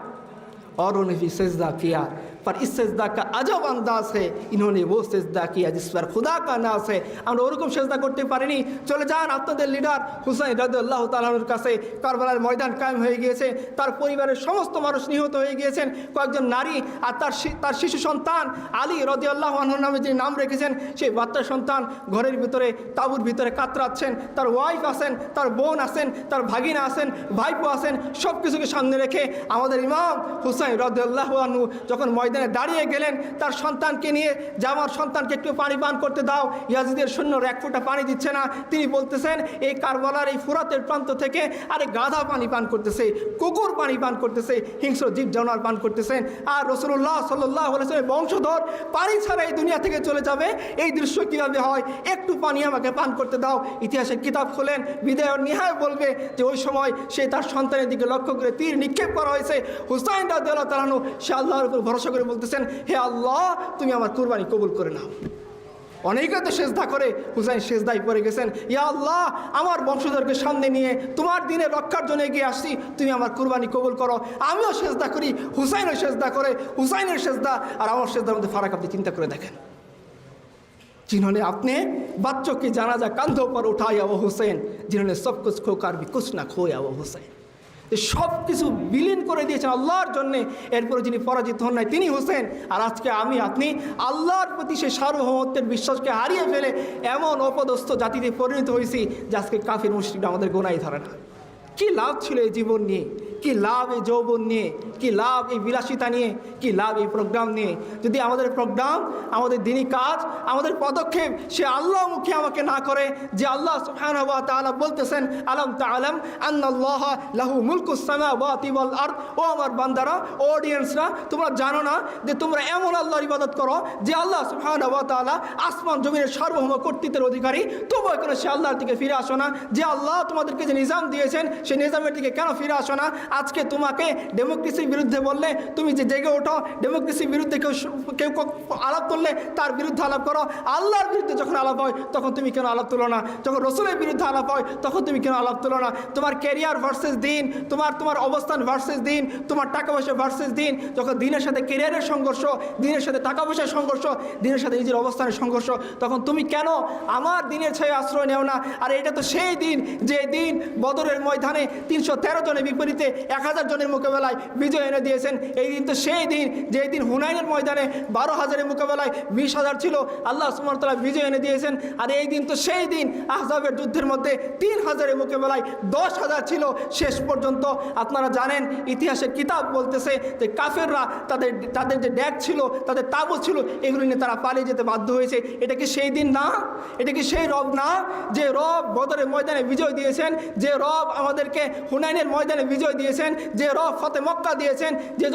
और उन्होंने भी सजदा किया, पर इस सजदा का अजब अंदाज है, इन्होंने वो सजदा किया जिस पर खुदा का नाज है। আমরা ওরকম সেজদা করতে পারিনি। চলে যান আপনাদের লিডার হুসাইন রাদিয়াল্লাহু তাআলার কাছে। কারবালার ময়দান কায়েম হয়ে গিয়েছে, তার পরিবারের সমস্ত মানুষ নিহত হয়ে গিয়েছেন, কয়েকজন নারী আর তার শিশু সন্তান আলী রাদিয়াল্লাহু আনহু নামে যিনি নাম রেখেছেন, সেই বাচ্চা সন্তান ঘরের ভিতরে, তাঁবুর ভিতরে কাতরাচ্ছেন। তার ওয়াইফ আছেন, তার বোন আছেন, তার ভাগিনা আছেন, ভাইপো আছেন, সব কিছুকে সামনে রেখে আমাদের ইমাম হুসাইন রাদিয়াল্লাহু আনহু যখন ময়দানে দাঁড়িয়ে গেলেন তার সন্তানকে নিয়ে, যে আমার সন্তানকে একটু পানি পান করতে দাও, ইয়াজিদের সৈন্যরা এক ফোঁটা পানি দিচ্ছে না। তিনি বলতেছেন, এই কারবালার এই ফুরাতের প্রান্ত থেকে আরে গাধা পানি পান করতেছে, কুকুর পানি পান করতেছে, হিংস্র জীব জানোয়ার পান করতেছেন, আর রাসূলুল্লাহ সাল্লাল্লাহু আলাইহি ওয়াসাল্লামের বংশধর পানি ছাড়া এই দুনিয়া থেকে চলে যাবে। এই দৃশ্য কীভাবে হয়? একটু পানি আমাকে পান করতে দাও। ইতিহাসের কিতাব খোলেন, বিদায় নিহায় বলবে যে ওই সময় সে তার সন্তানের দিকে লক্ষ্য করে তীর নিক্ষেপ করা হয়েছে। হুসাইন রাদিয়াল্লাহু তাআলা সে আল্লাহর উপর ভরসা করে বলতেছেন, হে আল্লাহ, তুমি আমার কুরবানি কবুল করে নাও। অনেকে তো সেজদা করে, হুসাইন সেজদায় পড়ে গেছেন, ইয়া আল্লাহ, আমার বংশধরকে সামনে নিয়ে তোমার দিনের রক্ষার জন্য এগিয়ে আসছি, তুমি আমার কুরবানি কবুল করো। আমিও সেজদা করি, হুসাইনও সেজদা করে। হুসাইনের সেজদা আর আমার সেজদার মধ্যে ফারাক আপনি চিন্তা করে দেখেন। जिन्होंने अपने बच्चों की जनाजा कंधों पर उठाया वो हुसैन, जिन्होंने सब कुछ खोकर भी कुछ ना खोया वो हुसैन। সব কিছু বিলীন করে দিয়েছেন আল্লাহর জন্যে, এরপরে যিনি পরাজিত হন নাই তিনি হোসেন। আর আজকে আমি আপনি আল্লাহর প্রতি সে সার্বভৌমত্বের বিশ্বাসকে হারিয়ে ফেলে এমন অপদস্থ জাতিতে পরিণত হয়েছি যে আজকে কাফির মুশরিকরা আমাদের গোনাই ধরে না। কী লাভ ছিল এই জীবন নিয়ে, কি লাভ এই যৌবন নিয়ে, কি লাভ এই বিলাসিতা নিয়ে, কি লাভ এই প্রোগ্রাম নিয়ে, যদি আমাদের প্রোগ্রাম, আমাদের দিনই কাজ, আমাদের পদক্ষেপ সে আল্লাহমুখী আমাকে না করে। যে আল্লাহ সুবহানাহু ওয়া তাআলা বলতেছেন, আলাম তাআলাম আন্নাল্লাহা লাহু মুলকুস সামাওয়াতি ওয়াল আরদ, ও আমার বান্দারা, অডিয়েন্সরা, তোমরা জানো না যে তোমরা এমন আল্লাহর ইবাদত করো যে আল্লাহ সুবহানাহু ওয়া তাআলা আসমান জমিনের সার্বভৌম কর্তৃত্বের অধিকারী, তবুও কেন সে আল্লাহর দিকে ফিরে আসো না? যে আল্লাহ তোমাদেরকে যে নিজাম দিয়েছেন সেই নিজামের দিকে কেন ফিরে আসো না? আজকে তোমাকে ডেমোক্রেসির বিরুদ্ধে বললে তুমি যে জেগে ওঠো, ডেমোক্রেসির বিরুদ্ধে কেউ আলাপ তুললে তার বিরুদ্ধে আলাপ করো। আল্লাহর বিরুদ্ধে যখন আলাপ হয় তখন তুমি কেন আলাপ তুলো না? যখন রসুলের বিরুদ্ধে আলাপ হয় তখন তুমি কেন আলাপ তুলো না? তোমার ক্যারিয়ার ভার্সেস দিন, তোমার অবস্থান ভার্সেস দিন, তোমার টাকা পয়সা ভার্সেস দিন, যখন দিনের সাথে ক্যারিয়ারের সংঘর্ষ, দিনের সাথে টাকা পয়সার সংঘর্ষ, দিনের সাথে নিজের অবস্থানের সংঘর্ষ, তখন তুমি কেন আমার দিনের ছায় আশ্রয় নেও না? আর এটা তো সেই দিন যে দিন বদরের ময়দানে 313 জনের বিপরীতে 1000 জনের মোকাবেলায় বিজয় এনে দিয়েছেন। এই দিন তো সেই দিন যে দিন হুনাইনের ময়দানে 12,000-এর মোকাবেলায় 20,000 ছিল, আল্লাহ সুবহানাহু ওয়া তাআলা বিজয় এনে দিয়েছেন। আর এই দিন তো সেই দিন আহজাবের যুদ্ধের মধ্যে 3,000-এর মোকাবেলায় 10,000 ছিল শেষ পর্যন্ত। আপনারা জানেন, ইতিহাসের কিতাব বলতেছে যে কাফেররা তাদের যে ড্যাগ ছিল, তাদের তাবুত ছিল, এগুলো নিয়ে তারা পালিয়ে যেতে বাধ্য হয়েছে। এটা কি সেই দিন না? এটা কি সেই রব না যে রব বদরের ময়দানে বিজয় দিয়েছেন, যে রব আমাদেরকে হুনাইনের ময়দানে বিজয় দিয়েছেন? দিয়েছেন, যে রব ফতে মক্কা দিয়েছেন, যে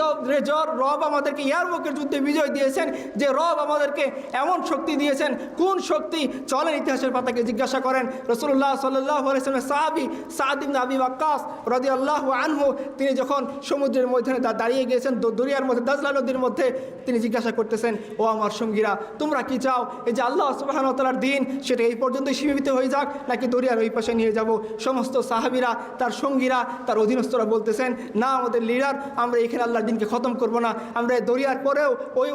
রব আমাদেরকে ইয়ারমুকের যুদ্ধে বিজয় দিয়েছেন, যে রব আমাদেরকে এমন শক্তি দিয়েছেন, কোন শক্তি? চলেন ইতিহাসের পাতাকে জিজ্ঞাসা করেন। রাসূলুল্লাহ সাল্লাল্লাহু আলাইহি ওয়াসাল্লামের সাহাবী সাদ ইবনে আবি ওয়াক্কাস রাদিয়াল্লাহু আনহু তিনি যখন সমুদ্রের মধ্যে দাঁড়িয়ে গিয়েছেন, দরিয়ার মধ্যে, দাজলা নদীর মধ্যে, তিনি জিজ্ঞাসা করতেছেন, ও আমার সঙ্গীরা, তোমরা কি চাও? এই যে আল্লাহ সুবহানাহু ওয়া তাআলার দিন সেটা এই পর্যন্তই সীমিত হয়ে যাক, নাকি দরিয়ার ওই পাশে নিয়ে যাব? সমস্ত সাহাবীরা, তার সঙ্গীরা, তার অধীনস্থরা বলতেছেন, না আমাদের লিডার, আমরা এখানে আল্লাহর দিনকে খতম করব না, আমরা দরিয়ার পরেও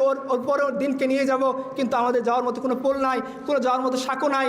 ওর পরেও দিনকে নিয়ে যাব, কিন্তু আমাদের যাওয়ার মতো কোনো পোল নাই, কোনো যাওয়ার মতো সাঁকো নাই,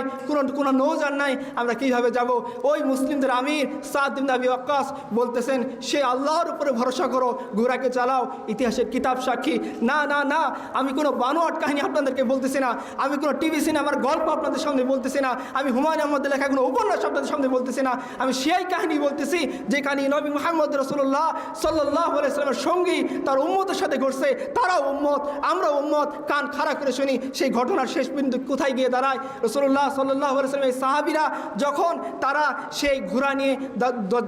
কোনো নৌযান নাই, আমরা কীভাবে যাব? ওই মুসলিমদের আমির সাদ ইবনে আবি ওয়াক্কাস বলতেছেন, সে আল্লাহর উপরে ভরসা করো, ঘোড়াকে চালাও। ইতিহাসের কিতাব সাক্ষী। না না না, আমি কোনো বানোয়াট কাহিনী আপনাদেরকে বলতেছি না, আমি কোনো টিভি সিনেমার গল্প আপনাদের সামনে বলতেছি না, আমি হুমায়ুন আহমদের লেখা কোনো উপন্যাস আপনাদের সামনে বলতেছি না, আমি সেই কাহিনী বলতেছি যে কাহিনী নবী মুহাম্মদ রাসূলুল্লাহ সাল্লাল্লাহু আলাইহি ওয়াসাল্লামের সঙ্গী তার উম্মতের সাথে ঘটছে। তারাও উম্মত, আমরা উম্মত, কান খাড়া করে শুনি সেই ঘটনার শেষ বিন্দু কোথায় গিয়ে দাঁড়ায়। রাসূলুল্লাহ সাল্লাল্লাহু আলাইহি ওয়াসাল্লামের সাহাবীরা যখন তারা সেই ঘোড়া নিয়ে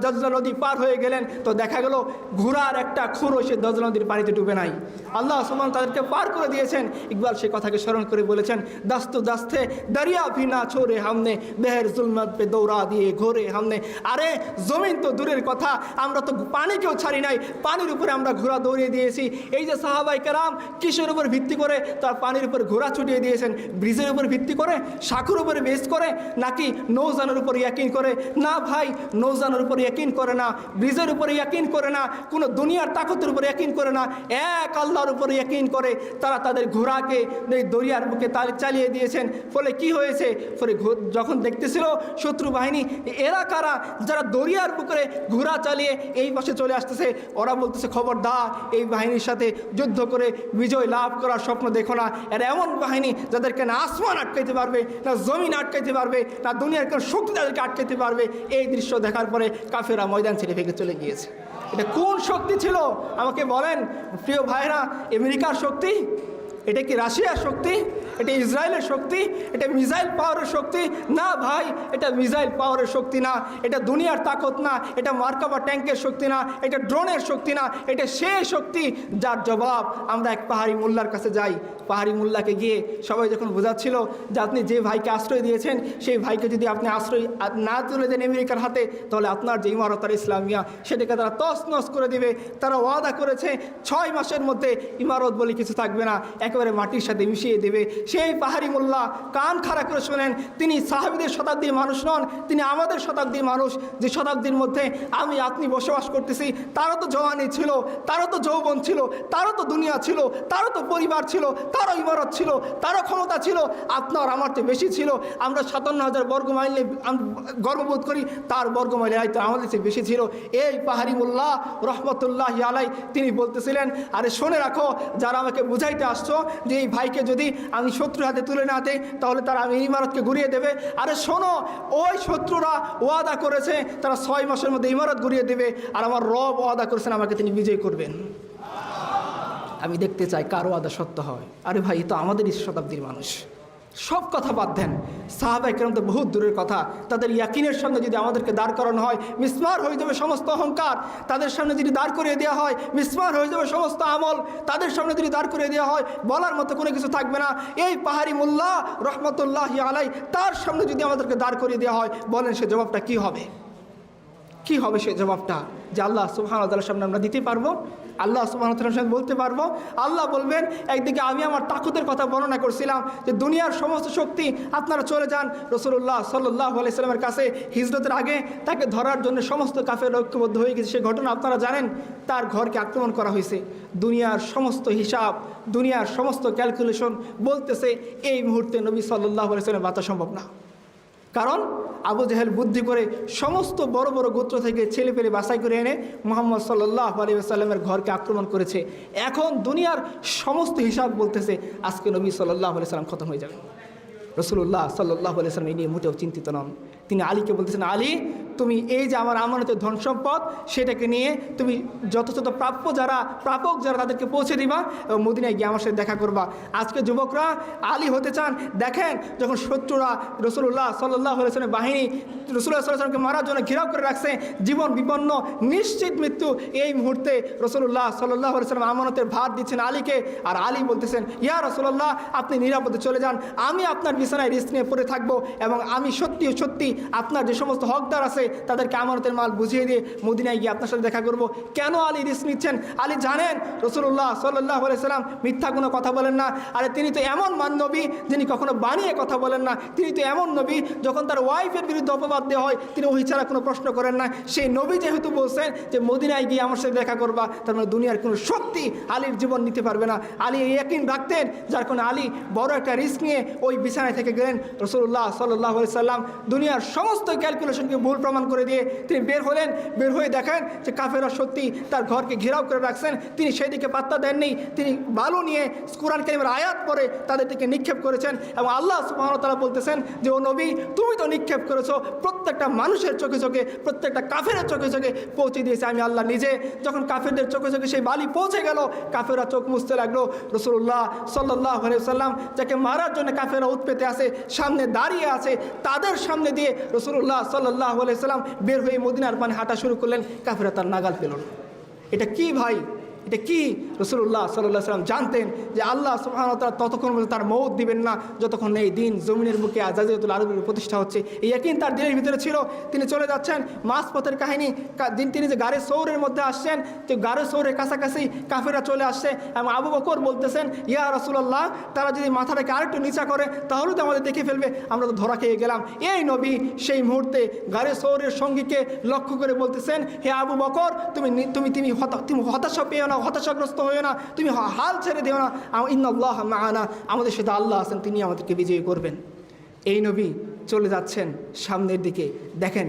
দাজলা নদী পার হয়ে গেলেন, তো দেখা গেল ঘোড়ার একটা খুরও সে দাজলা নদীর পানিতে ডুবে নাই। আল্লাহ সুবহানাহু তাদেরকে পার করে দিয়েছেন। ইকবাল সে কথাকে স্মরণ করে বলেছেন, দাস্তু দাস্তে দরিয়া ভি না ছোড়ে হামনে, বেহের জুলমত পে দৌড়া দিয়ে ঘোরে হামনে। আরে জমিন তো দূরের কথা, আমরা তো পানিকেও ছাড়ি নাই, পানির উপরে আমরা ঘোড়া দৌড়িয়ে দিয়েছি। এই যে সাহাবাই কেরাম কিসের উপর ভিত্তি করে তার পানির উপর ঘোড়া ছুটিয়ে দিয়েছেন? ব্রিজের উপর ভিত্তি করে, শাকুর উপরে বেস করে, নাকি নৌজানের উপর ইয়াকিন করে? না ভাই, নৌজানের উপর ইয়াকিন করে না, ব্রিজের উপরে ইয়াকিন করে না, কোনো দুনিয়ার তাকতের উপর ইয়াকিন করে না, এক আল্লাহর উপর ইয়াকিন করে তারা তাদের ঘোড়াকে দরিয়ার বুকে চালিয়ে দিয়েছেন। ফলে কি হয়েছে? ফলে যখন দেখতেছিল শত্রু বাহিনী, এরা কারা যারা দরিয়ার বুকে ঘোড়া চালিয়ে এই পাশে চলে আসতেছে, ওরা বলতেছে, খবরদার এই বাহিনীর সাথে যুদ্ধ করে বিজয় লাভ করার স্বপ্ন দেখো না। এরা এমন বাহিনী যাদেরকে না আসমান আটকাইতে পারবে, না জমিন আটকাইতে পারবে, না দুনিয়ার কোনো শক্তি তাদেরকে আটকাইতে পারবে। এই দৃশ্য দেখার পরে কাফেররা ময়দান ছেড়ে ভেঙে চলে গিয়েছে। এটা কোন শক্তি ছিল আমাকে বলেন প্রিয় ভাইরা? আমেরিকার শক্তি? এটা কি রাশিয়ার শক্তি? এটা ইসরায়েলের শক্তি? এটা মিসাইল পাওয়ারের শক্তি? না ভাই, এটা মিসাইল পাওয়ারের শক্তি না, এটা দুনিয়ার তাকত না, এটা মার্কাবা ট্যাঙ্কের শক্তি না, এটা ড্রোনের শক্তি না, এটা সেই শক্তি যার জবাব আমরা এক পাহাড়ি মোল্লার কাছে যাই। পাহাড়ি মোল্লাকে গিয়ে সবাই যখন বোঝাচ্ছিল যে আপনি যে ভাইকে আশ্রয় দিয়েছেন সেই ভাইকে যদি আপনি আশ্রয় না তুলে দেন আমেরিকার হাতে, তাহলে আপনার যে ইমারত আল ইসলামিয়া সেটাকে তারা তছনছ করে দিবে। তারা ওয়াদা করেছে 6 মাসের মধ্যে ইমারত বলে কিছু থাকবে না, একেবারে মাটির সাথে মিশিয়ে দেবে। সেই পাহাড়ি মোল্লা কান খাড়া করে শোনেন, তিনি সাহাবীদের শতাব্দীর মানুষ নন, তিনি আমাদের শতাব্দীর মানুষ। যে শতাব্দীর মধ্যে আমি আপনি বসবাস করতেছি, তারও তো জওয়ানি ছিল, তারও তো যৌবন ছিল, তারও তো দুনিয়া ছিল, তারও তো পরিবার ছিল, তারও ইমারত ছিল, তারও ক্ষমতা ছিল, আপনার আমার তো বেশি ছিল। আমরা 57,000 বর্গমাইল গর্ববোধ করি, তার বর্গমাইলে হয়তো আমাদের চেয়ে বেশি ছিল। এই পাহাড়ি মোল্লা রহমতুল্লাহি আলাই তিনি বলতেছিলেন, আরে শুনে রাখো, যারা আমাকে বুঝাইতে আসছো যে এই ভাইকে যদি আমি শত্রুর হাতে তুলে না দেই তাহলে তারা আমি ইমারতকে ঘুরিয়ে দেবে, আরে শোনো, ওই শত্রুরা ওয়াদা করেছে তারা 6 মাসের মধ্যে ইমারত ঘুরিয়ে দেবে, আর আমার রব ওয়াদা করেছেন আমাকে তিনি বিজয় করবেন। আমি দেখতে চাই কার ওয়াদা সত্য হয়। আরে ভাই, তো আমাদেরই শতাব্দীর মানুষ। সব কথা বাদ দেন, সাহাবায়ে কেরাম তো বহুত দূরের কথা, তাদের ইয়াকিনের সামনে যদি আমাদেরকে দাঁড় করানো হয় মিসমার হয়ে যাবে সমস্ত অহংকার। তাদের সামনে যদি দাঁড় করিয়ে দেওয়া হয় মিসমার হয়ে যাবে সমস্ত আমল। তাদের সামনে যদি দাঁড় করিয়ে দেওয়া হয় বলার মতো কোনো কিছু থাকবে না। এই পাহাড়ি মোল্লা রহমতুল্লাহি আলাই তার সামনে যদি আমাদেরকে দাঁড় করিয়ে দেওয়া হয়, বলেন সে জবাবটা কি হবে? কি হবে সে জবাবটা? যে আল্লাহ সুবহানাহু ওয়া তাআলার সামনে আমরা দিতে পারবো? আল্লাহ সুবহানাহু ওয়া তাআলার সামনে বলতে পারবো? আল্লাহ বলবেন, একদিকে আমি আমার তাকুতের কথা বর্ণনা করছিলাম যে দুনিয়ার সমস্ত শক্তি আপনারা চলে যান রাসূলুল্লাহ সাল্লাল্লাহু আলাইহি সাল্লামের কাছে। হিজরতের আগে তাকে ধরার জন্য সমস্ত কাফের ঐক্যবদ্ধ হয়ে গেছে, সে ঘটনা আপনারা জানেন। তার ঘরকে আক্রমণ করা হয়েছে। দুনিয়ার সমস্ত হিসাব, দুনিয়ার সমস্ত ক্যালকুলেশন বলতেছে এই মুহূর্তে নবী সাল্লাল্লাহু আলাইহি সাল্লাম বাঁচা সম্ভব না। কারণ আবু জেহেল বুদ্ধি করে সমস্ত বড় বড় গোত্র থেকে ছেলে পেলে বাছাই করে এনে মুহাম্মদ সাল্লাল্লাহু আলাইহি ওয়াসাল্লামের ঘরকে আক্রমণ করেছে। এখন দুনিয়ার সমস্ত হিসাব বলতেছে আজকে নবী সাল্লাল্লাহু আলাইহি ওয়াসাল্লাম খতম হয়ে যাবে। রাসূলুল্লাহ সাল্লাল্লাহু আলাইহি ওয়াসাল্লাম এই নিয়ে মোটেও চিন্তিত নন। তিনি আলীকে বলতেছেন, আলী তুমি এই যে আমার আমানতের ধন সম্পদ সেটাকে নিয়ে তুমি যথাযথ প্রাপক যারা তাদেরকে পৌঁছে দিবা এবং মদিনায় গিয়ে আমার সাথে দেখা করবা। আজকে যুবকরা আলী হতে চান, দেখেন যখন শত্রুরা রাসূলুল্লাহ সাল্লাল্লাহু আলাইহি ওয়াসাল্লামের বাহিনী রাসূলুল্লাহ সাল্লাল্লাহু আলাইহি ওয়াসাল্লামকে মারার জন্য ঘেরাও করে রাখছে, জীবন বিপন্ন, নিশ্চিত মৃত্যু, এই মুহূর্তে রাসূলুল্লাহ সাল্লাল্লাহু আলাইহি ওয়াসাল্লাম আমানতের ভার দিচ্ছেন আলীকে, আর আলী বলতেছেন ইয়া রাসূলুল্লাহ আপনি নিরাপদে চলে যান, আমি আপনার বিছানায় রিস্ক নিয়ে পড়ে থাকবো এবং আমি সত্যি সত্যি আপনার যে সমস্ত হকদার আছে তাদেরকে আমানতের মাল বুঝিয়ে দিয়ে মদিনায় গিয়ে আপনার সাথে দেখা করব। কেন আলী রিস্ক নিচ্ছেন? আলী জানেন রাসূলুল্লাহ সাল্লাল্লাহু আলাইহি ওয়াসাল্লাম মিথ্যা কোনো কথা বলেন না, আরে তিনি তো এমন নবী যিনি কখনো বানিয়ে কথা বলেন না, তিনি তো এমন নবী যখন তার ওয়াইফের বিরুদ্ধে অপবাদ দেওয়া হয় তিনি ওই ছাড়া কোনো প্রশ্ন করেন না। সেই নবী যেহেতু বলছেন যে মদিনায় গিয়ে আমার সাথে দেখা করবা, তার মানে দুনিয়ার কোনো শক্তি আলীর জীবন নিতে পারবে না। আলী এই ইয়াকিন রাখতেন, যার কারণে আলী বড় একটা রিস্ক নিয়ে ওই বিছানায় থেকে গেলেন। রাসূলুল্লাহ সাল্লাল্লাহু আলাইহি ওয়াসাল্লাম দুনিয়ার সমস্ত ক্যালকুলেশনকে ভুল প্রমাণ করে দিয়ে তিনি বের হলেন। বের হয়ে দেখেন যে কাফেররা সত্যি তার ঘরকে ঘেরাও করে রাখছেন, তিনি সেই দিকে পাত্তা দেননি, তিনি বালু নিয়ে কুরআন কারীমের আয়াত পড়ে তাদের দিকে নিক্ষেপ করেছেন এবং আল্লাহ সুবহানাহু ওয়া তাআলা বলতেছেন যে ও নবী তুমি তো নিক্ষেপ করেছো, প্রত্যেকটা মানুষের চোখে চোখে, প্রত্যেকটা কাফেরের চোখে চোখে পৌঁছে দিয়েছে আমি আল্লাহ নিজে। যখন কাফেরদের চোখে চোখে সেই বালি পৌঁছে গেল, কাফেররা চোখ মুছতে লাগলো। রাসূলুল্লাহ সাল্লাল্লাহু আলাইহি ওয়াসাল্লাম যাকে মারার জন্য কাফেররা উৎপেতে আছে, সামনে দাঁড়িয়ে আছে, তাদের সামনে দিয়ে রাসূলুল্লাহ সাল্লাল্লাহু আলাইহি ওয়াসাল্লাম বের হয়ে মদিনার পানে হাঁটা শুরু করলেন। কাফেররা তার নাগাল পেল না। এটা কি ভাই, এটা কি? রাসূলুল্লাহ সাল্লাল্লাহু আলাইহি ওয়াসাল্লাম জানতেন যে আল্লাহ সুবহানাহু ওয়া তাআলা ততক্ষণ পর্যন্ত তার মওত দিবেন না যতক্ষণ এই দিন জমিনের বুকে জাজিরাতুল আরবের প্রতিষ্ঠা হচ্ছে। এই ইয়াকিন তার দিলের ভিতরে ছিল। তিনি চলে যাচ্ছেন, মাঝপথের কাহিনী, তিনি যে গারে সৌরের মধ্যে আসছেন, তো গারে সৌরের কাছাকাছি কাফেররা চলে আসছে এবং আবু বকর বলতেছেন ইয়া রাসূলুল্লাহ তারা যদি মাথাটাকে আরেকটু নিচা করে তাহলে তো আমাদের দেখে ফেলবে, আমরা তো ধরা খেয়ে গেলাম। এই নবী সেই মুহূর্তে গারে সৌরের সঙ্গীকে লক্ষ্য করে বলতেছেন হে আবু বকর তুমি তুমি তুমি হতাশা পেও না, হতাশাগ্রস্ত হয়েও না, তুমি হাল ছেড়ে দিও না, ইন্নাল্লাহ মাআনা, আমাদের সাথে আল্লাহ আছেন, তিনি আমাদেরকে বিজয়ী করবেন। এই নবী চলে যাচ্ছেন সামনের দিকে, দেখেন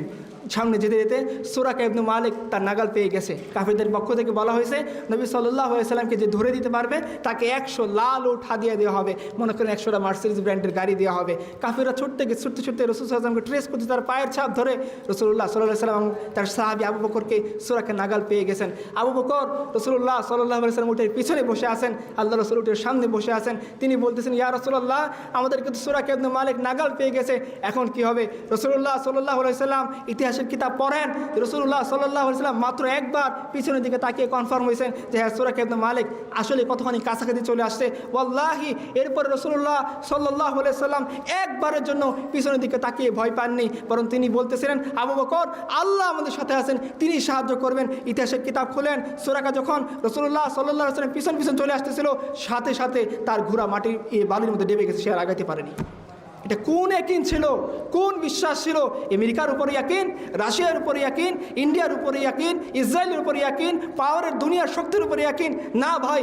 সামনে যেতে যেতে সুরাকা ইবনে মালিক তার নাগাল পেয়ে গেছে। কাফেরদের পক্ষ থেকে বলা হয়েছে নবী সাল্লাল্লাহু আলাইহি ওয়াসাল্লামকে যে ধরে দিতে পারবে তাকে 100 লাল উট হাদিয়া দেওয়া হবে, মনে করেন 100টা মার্সিডিজ ব্র্যান্ডের গাড়ি দেওয়া হবে। কাফেররা ছুটতে ছুটতে রাসূল সাল্লাল্লাহু আলাইহি ওয়াসাল্লামকে ট্রেস করতে তার পায়ের ছাপ ধরে রাসূলুল্লাহ সাল্লাল্লাহু আলাইহি ওয়াসাল্লাম তার সাহাবী আবু বকরকে সুরাকে নাগাল পেয়ে গেছেন। আবু বকর রাসূলুল্লাহ সাল্লাল্লাহু আলাইহি ওয়াসাল্লাম উটের পিছনে বসে আছেন, আল্লাহ রাসূল উটের সামনে বসে আছেন। তিনি বলতেছেন ইয়া রাসূলুল্লাহ আমাদেরকে তো সুরাকা ইবনে মালিক নাগাল পেয়ে গেছে, এখন কি হবে? রাসূলুল্লাহ সাল্লাল্লাহু আলাইহি ওয়াসাল্লাম ইতিহাসের কিতাব পড়েন, রাসূলুল্লাহ সাল্লাল্লাহু আলাইহি ওয়াসাল্লাম মাত্র একবার পিছনের দিকে তাকিয়ে কনফার্ম হয়েছেন যে হ্যাঁ সুরাকা ইবনে মালিক আসলে কতখানি কাছাকাছি চলে আসছে। ওয়াল্লাহি এরপর রাসূলুল্লাহ সাল্লাল্লাহু আলাইহি ওয়াসাল্লাম একবারের জন্য পিছনের দিকে তাকিয়ে ভয় পাননি, বরং তিনি বলতেছিলেন আবু বকর আল্লাহ আমাদের সাথে আছেন, তিনি সাহায্য করবেন। ইতিহাসের কিতাব খুলেন, সুরাকা যখন রাসূলুল্লাহ সাল্লাল্লাহু আলাইহি ওয়াসাল্লাম পিছন পিছন চলে আসতেছিল সাথে সাথে তার ঘোড়া মাটির বালির মধ্যে ডেবে গেছে, সে আর আগাতে পারেনি। এটা কোন ইয়াকিন ছিল, কোন বিশ্বাস ছিল? আমেরিকার উপরে ইয়াকিন, রাশিয়ার উপরে ইয়াকিন, ইন্ডিয়ার উপরে ইয়াকিন, ইসরায়েলের উপরে ইয়াকিন, পাওয়ারের দুনিয়ার শক্তির উপরে ইয়াকিন? না ভাই,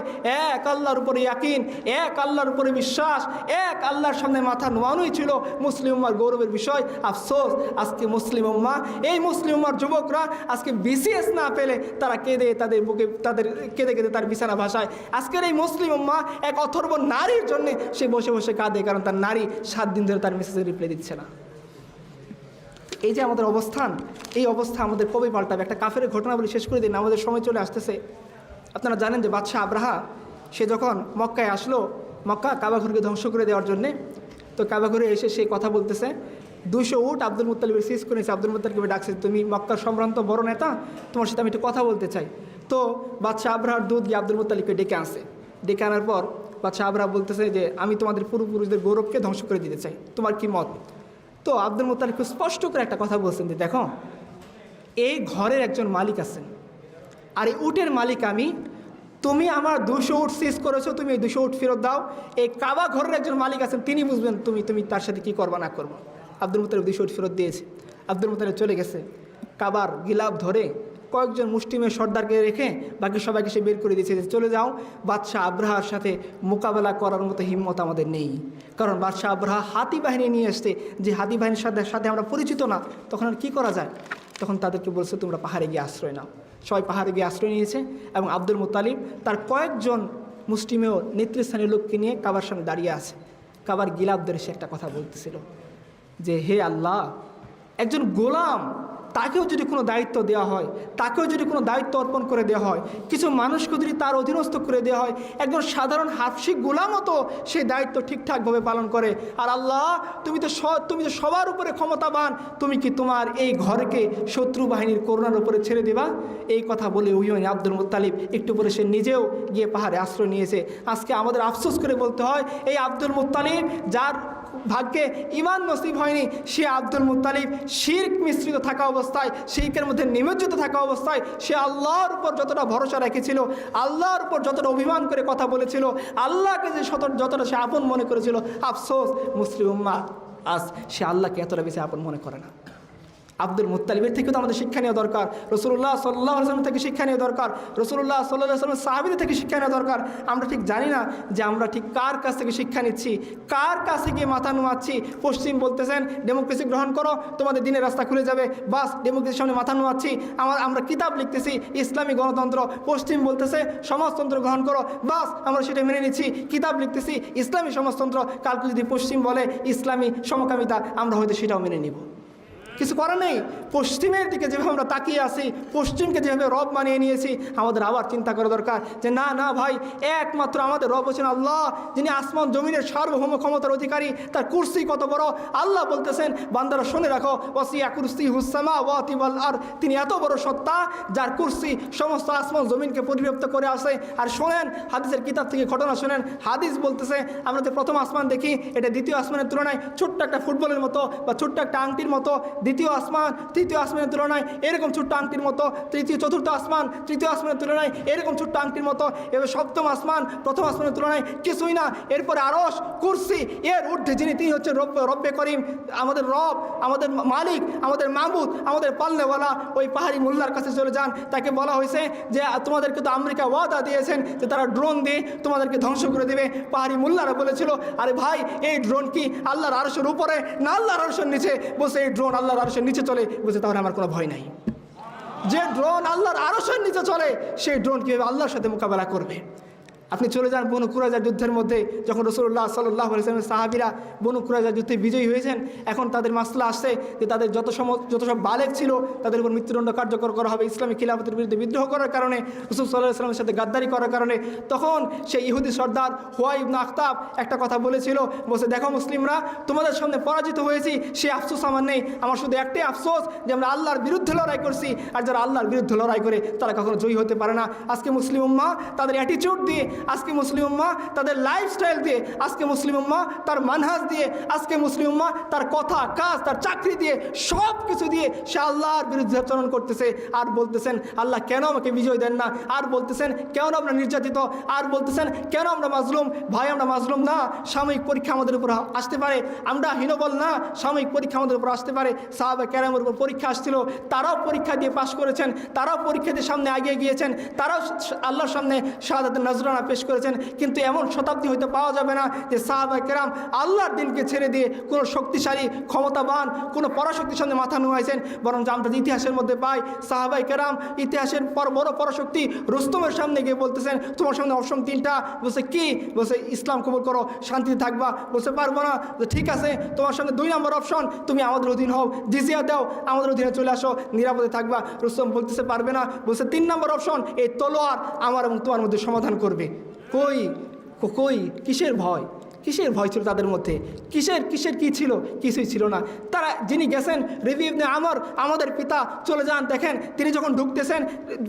এক আল্লাহর উপরে ইয়াকিন, এক আল্লাহর উপরে বিশ্বাস, এক আল্লাহর সামনে মাথা নোয়ানোই ছিল মুসলিম উম্মার গৌরবের বিষয়। আফসোস আজকে মুসলিম উম্মা, এই মুসলিম উম্মার যুবকরা আজকে বিসিএস না পেলে তারা কেঁদে তাদের বুকে কেঁদে কেঁদে তার বিছানা ভাসায়। আজকের এই মুসলিম উম্মা এক অথর্ব নারীর জন্য সে বসে বসে কাঁদে, কারণ তার নারী 7 দিন তার মেসেজে রিপ্লাই দিচ্ছে না। এই যে আমাদের অবস্থান, এই অবস্থা আমাদের কবে পাল্টাবে? একটা কাফের ঘটনা বলে শেষ করে দিন, আমাদের সময় চলে আসতেছে। আপনারা জানেন যে বাদশাহ আব্রাহা সে যখন মক্কায় আসলো, মক্কা কাবাঘরকে ধ্বংস করে দেওয়ার জন্যে, তো কাবাঘরে এসে সে কথা বলতেছে 200 উট আব্দুল মুত্তালিবের সিজ করেছে। আব্দুল মুত্তালিবকে ডাকছে, তুমি মক্কার সম্ভ্রান্ত বড় নেতা, তোমার সাথে আমি একটু কথা বলতে চাই। তো বাদশাহ আব্রাহার দুধ গিয়ে আব্দুল মুত্তালিবকে ডেকে আনছে। ডেকে আনার পর বাদশাহ আব্রাহা বলতেছে যে আমি তোমাদের পূর্বপুরুষদের গৌরবকে ধ্বংস করে দিতে চাই, তোমার কি মত? তো আব্দুল মুত্তালিব খুব স্পষ্ট করে একটা কথা বলছেন যে দেখো, এই ঘরের একজন মালিক আছেন আর এই উটের মালিক আমি, তুমি আমার 200 উট সিজ করেছো, তুমি এই 200 উট ফেরত দাও। এই কাবা ঘরের একজন মালিক আছেন, তিনি বুঝবেন তুমি তার সাথে কি করবা না করবো। আব্দুল মুত্তালিব 200 উট ফেরত দিয়েছে। আব্দুল মুত্তালিব চলে গেছে, কাবার গিলাফ ধরে কয়েকজন মুষ্টিমেয় সর্দারকে রেখে বাকি সবাইকে সে বের করে দিয়েছে যে চলে যাও, বাদশাহ আব্রাহার সাথে মোকাবেলা করার মতো হিম্মত আমাদের নেই। কারণ বাদশাহ আব্রাহা হাতি বাহিনী নিয়ে আসছে, যে হাতি বাহিনীর সাথে আমরা পরিচিত না, তখন আর কী করা যায়? তখন তাদেরকে বলছে তোমরা পাহাড়ে গিয়ে আশ্রয় নাও। সবাই পাহাড়ে গিয়ে আশ্রয় নিয়েছে এবং আব্দুল মুত্তালিব তার কয়েকজন মুষ্টিমেয় নেতৃস্থানীয় লোককে নিয়ে কাবার সামনে দাঁড়িয়ে আছে। কাবার গিলাফ ধরে সে একটা কথা বলতেছিল যে হে আল্লাহ, একজন গোলাম তাকেও যদি কোনো দায়িত্ব দেওয়া হয়, তাকেও যদি কোনো দায়িত্ব অর্পণ করে দেওয়া হয়, কিছু মানুষকে যদি তার অধীনস্থ করে দেওয়া হয়, একজন সাধারণ হাফসি গোলামও তো সেই দায়িত্ব ঠিকঠাকভাবে পালন করে। আর আল্লাহ, তুমি তো সবার উপরে ক্ষমতাবান, তুমি কি তোমার এই ঘরকে শত্রু বাহিনীর করুণার উপরে ছেড়ে দেবা? এই কথা বলে ওই আব্দুল মুত্তালিব একটু পরে সে নিজেও গিয়ে পাহাড়ে আশ্রয় নিয়েছে। আজকে আমাদের আফসোস করে বলতে হয়, এই আব্দুল মুত্তালিব যার ভাগ্যে ঈমান নসিব হয়নি, সে আব্দুল মুত্তালিব শিরক মিশ্রিত থাকা অবস্থায়, শিরকের মধ্যে নিমজ্জিত থাকা অবস্থায় সে আল্লাহর উপর যতটা ভরসা রেখেছিল, আল্লাহর উপর যতটা অভিমান করে কথা বলেছিল, আল্লাহকে যে যতটা সে আপন মনে করেছিল, আফসোস মুসলিম উম্মাহ আজ সে আল্লাহকে এতটা বেশি আপন মনে করে না। আব্দুল মুত্তালিবের থেকেও তো আমাদের শিক্ষা নেওয়া দরকার, রাসূলুল্লাহ সাল্লাল্লাহু আলাইহি ওয়াসাল্লাম থেকে শিক্ষা নেওয়া দরকার, রাসূলুল্লাহ সাল্লাল্লাহু আলাইহি ওয়াসাল্লাম সাহাবীদের থেকে শিক্ষা নেওয়া দরকার। আমরা ঠিক জানি না যে আমরা ঠিক কার কাছ থেকে শিক্ষা নিচ্ছি, কার কাছে গিয়ে মাথা নোয়াচ্ছি। পশ্চিম বলতেছেন ডেমোক্রেসি গ্রহণ করো, তোমাদের দিনের রাস্তা খুলে যাবে, বাস ডেমোক্রেসির সামনে মাথা নোয়াচ্ছি। আমরা কিতাব লিখতেছি ইসলামী গণতন্ত্র, পশ্চিম বলতেছে সমাজতন্ত্র গ্রহণ করো, বাস আমরা সেটা মেনে নিচ্ছি। কিতাব লিখতেছি ইসলামী সমাজতন্ত্র, কালকে যদি পশ্চিম বলে ইসলামী সমকামিতা, আমরা হয়তো সেটাও মেনে নিব। কিছু করার নেই। পশ্চিমের দিকে যেভাবে আমরা তাকিয়ে আসি, পশ্চিমকে যেভাবে রব মানিয়ে নিয়েছি, আমাদের আবার চিন্তা করা দরকার যে না না ভাই, একমাত্র আমাদের রব হচ্ছেন আল্লাহ, যিনি আসমান জমিনের সার্বভৌম ক্ষমতার অধিকারী। তার কুরসি কত বড়! আল্লাহ বলতেছেন, বান্দারা শুনে রাখো, ওয়াসিয়া কুরসিয়ুস সামাওয়াতি ওয়াল আরদ, তিনি এত বড় সত্তা যার কুরসি সমস্ত আসমান জমিনকে পরিব্যাপ্ত করে আসে। আর শোনেন, হাদিসের কিতাব থেকে ঘটনা শোনেন, হাদিস বলতেছে আমরা যে প্রথম আসমান দেখি, এটা দ্বিতীয় আসমানের তুলনায় ছোট্ট একটা ফুটবলের মতো বা ছোট্ট একটা আংটির মতো। দ্বিতীয় আসমান তৃতীয় আসমানের তুলনায় এরকম ছোট্ট আংটির মতো, চতুর্থ আসমান তৃতীয় আসমানের তুলনায় এরকম ছোট্ট আংটির মতো, এবার সপ্তম আসমান প্রথম আসমানের তুলনায় কিছুই না। এরপরে আরশ, কুরসি, এর ঊর্ধ্বে যিনি, তিনি হচ্ছেন রব্বে করিম, আমাদের রব, আমাদের মালিক, আমাদের মাবুদ, আমাদের পাল্লেওয়ালা। ওই পাহাড়ি মোল্লার কাছে চলে যান, তাকে বলা হয়েছে যে তোমাদেরকে তো আমেরিকা ওয়াদা দিয়েছেন যে তারা ড্রোন দিয়ে তোমাদেরকে ধ্বংস করে দেবে। পাহাড়ি মোল্লারা বলেছিল, আরে ভাই, এই ড্রোন কি আল্লাহর আরশের উপরে না আল্লাহর আরশের নিচে? বলছে এই ড্রোন আল্লাহর আরশের নিচে চলে। বলছে তাহলে আমার কোনো ভয় নাই। যে ড্রোন আল্লাহর আরশের নিচে চলে, সেই ড্রোন কীভাবে আল্লাহর সাথে মোকাবেলা করবে? আপনি চলে যান বনু কুরাইজা যুদ্ধের মধ্যে, যখন রাসূলুল্লাহ সাল্লাল্লাহু আলাইহি ওয়াসাল্লামের সাহাবীরা বনু কুরাইজা যুদ্ধে বিজয়ী হয়েছেন, এখন তাদের মাসলা আসছে যে তাদের যত সব বালেগ ছিল তাদের উপর মৃত্যুদণ্ড কার্যকর করা হবে ইসলামী খিলাফতের বিরুদ্ধে বিদ্রোহ করার কারণে, রাসূল সাল্লাল্লাহু আলাইহি ওয়াসাল্লামের সাথে গাদ্দারি করার কারণে। তখন সেই ইহুদি সর্দার হুয়াই ইবনে আখতাব একটা কথা বলেছিল, বলছে দেখো মুসলিমরা, তোমাদের সামনে পরাজিত হয়েছি, সে আফসোস আমার নেই, আমার শুধু একটাই আফসোস যে আমরা আল্লাহর বিরুদ্ধে লড়াই করছি। আর যারা আল্লাহর বিরুদ্ধে লড়াই করে তারা কখনো জয়ী হতে পারে না। আজকে মুসলিম উম্মাহ তাদের অ্যাটিটিউড দিয়ে, আজকে মুসলিম উম্মাহ তাদের লাইফস্টাইল দিয়ে, আজকে মুসলিম উম্মাহ তার মানহাজ দিয়ে, আজকে মুসলিম উম্মাহ তার কথা কাজ, তার চাকরি দিয়ে, সব কিছু দিয়ে সে আল্লাহর বিরুদ্ধে আচরণ করতেছে। আর বলতেছেন আল্লাহ কেন আমাকে বিজয় দেন না? আর বলতেছেন কেন আমরা নির্যাতিত? আর বলতেছেন কেন আমরা মাজলুম? ভাই, আমরা মাজলুম না, সাময়িক পরীক্ষা আমাদের উপর আসতে পারে। আমরা হীনবল না, সাময়িক পরীক্ষা আমাদের উপর আসতে পারে। সাহাবা কেরামের উপর পরীক্ষা আসছিল, তারাও পরীক্ষা দিয়ে পাশ করেছেন, তারাও পরীক্ষা দিয়ে সামনে এগিয়ে গিয়েছেন, তারাও আল্লাহর সামনে শাহাদাতের নজরানা পেশ করেছেন। কিন্তু এমন শতাব্দী হয়তো পাওয়া যাবে না যে সাহাবা কেরাম আল্লাহর দিনকে ছেড়ে দিয়ে কোনো শক্তিশালী, ক্ষমতাবান, কোনো পরাশক্তির সামনে মাথা নুয়াইছেন। বরং আমরা ইতিহাসের মধ্যে পাই, সাহাবাই কেরাম ইতিহাসের বড় পরাশক্তি রুস্তমের সামনে গিয়ে বলতেছেন, তোমার সামনে অপশন তিনটা। বলছে কি? বলছে ইসলাম কবুল করো, শান্তিতে থাকবা। বলছে পারবো না। ঠিক আছে, তোমার সামনে 2 নম্বর অপশন, তুমি আমাদের অধীন হও, জিজিয়া দাও, আমাদের অধীনে চলে আসো, নিরাপদে থাকবা। রুস্তম বলতেছে পারবে না। বলছে 3 নম্বর অপশন, এই তলোয়ার আমার এবং তোমার মধ্যে সমাধান করবে। কই কিসের ভয়? কিসের ভয় ছিল তাদের মধ্যে? কিসের কি ছিল? কিছুই ছিল না। তারা যিনি গেছেন রবি ইবনে আমর, আমাদের পিতা, চলে যান, দেখেন তিনি যখন ঢুকতেছেন,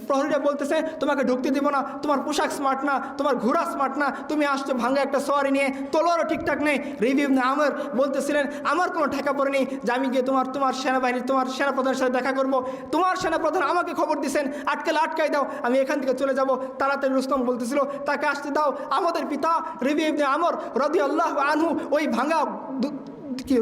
প্রহরীরা বলতেছে তোমাকে ঢুকতে দেবো না, তোমার পোশাক স্মার্ট না, তোমার ঘোড়া স্মার্ট না, তুমি আসছো ভাঙ্গা একটা সোয়ারি নিয়ে, তলোয়ারও ঠিকঠাক নেই। রবি ইবনে আমর বলতেছিলেন আমার কোনো ঠেকা পড়ে নেই যে আমি গিয়ে তোমার সেনাবাহিনী, তোমার সেনাপ্রধানের সাথে দেখা করব। তোমার সেনাপ্রধান আমাকে খবর দিয়েছেন আটকাই দাও, আমি এখান থেকে চলে যাব তাড়াতাড়ি। রুস্তম বলতেছিল তাকে আসতে দাও। আমাদের পিতা রবি ইবনে আমর রাদিয়াল্লাহু আনহু ওই ভাঙা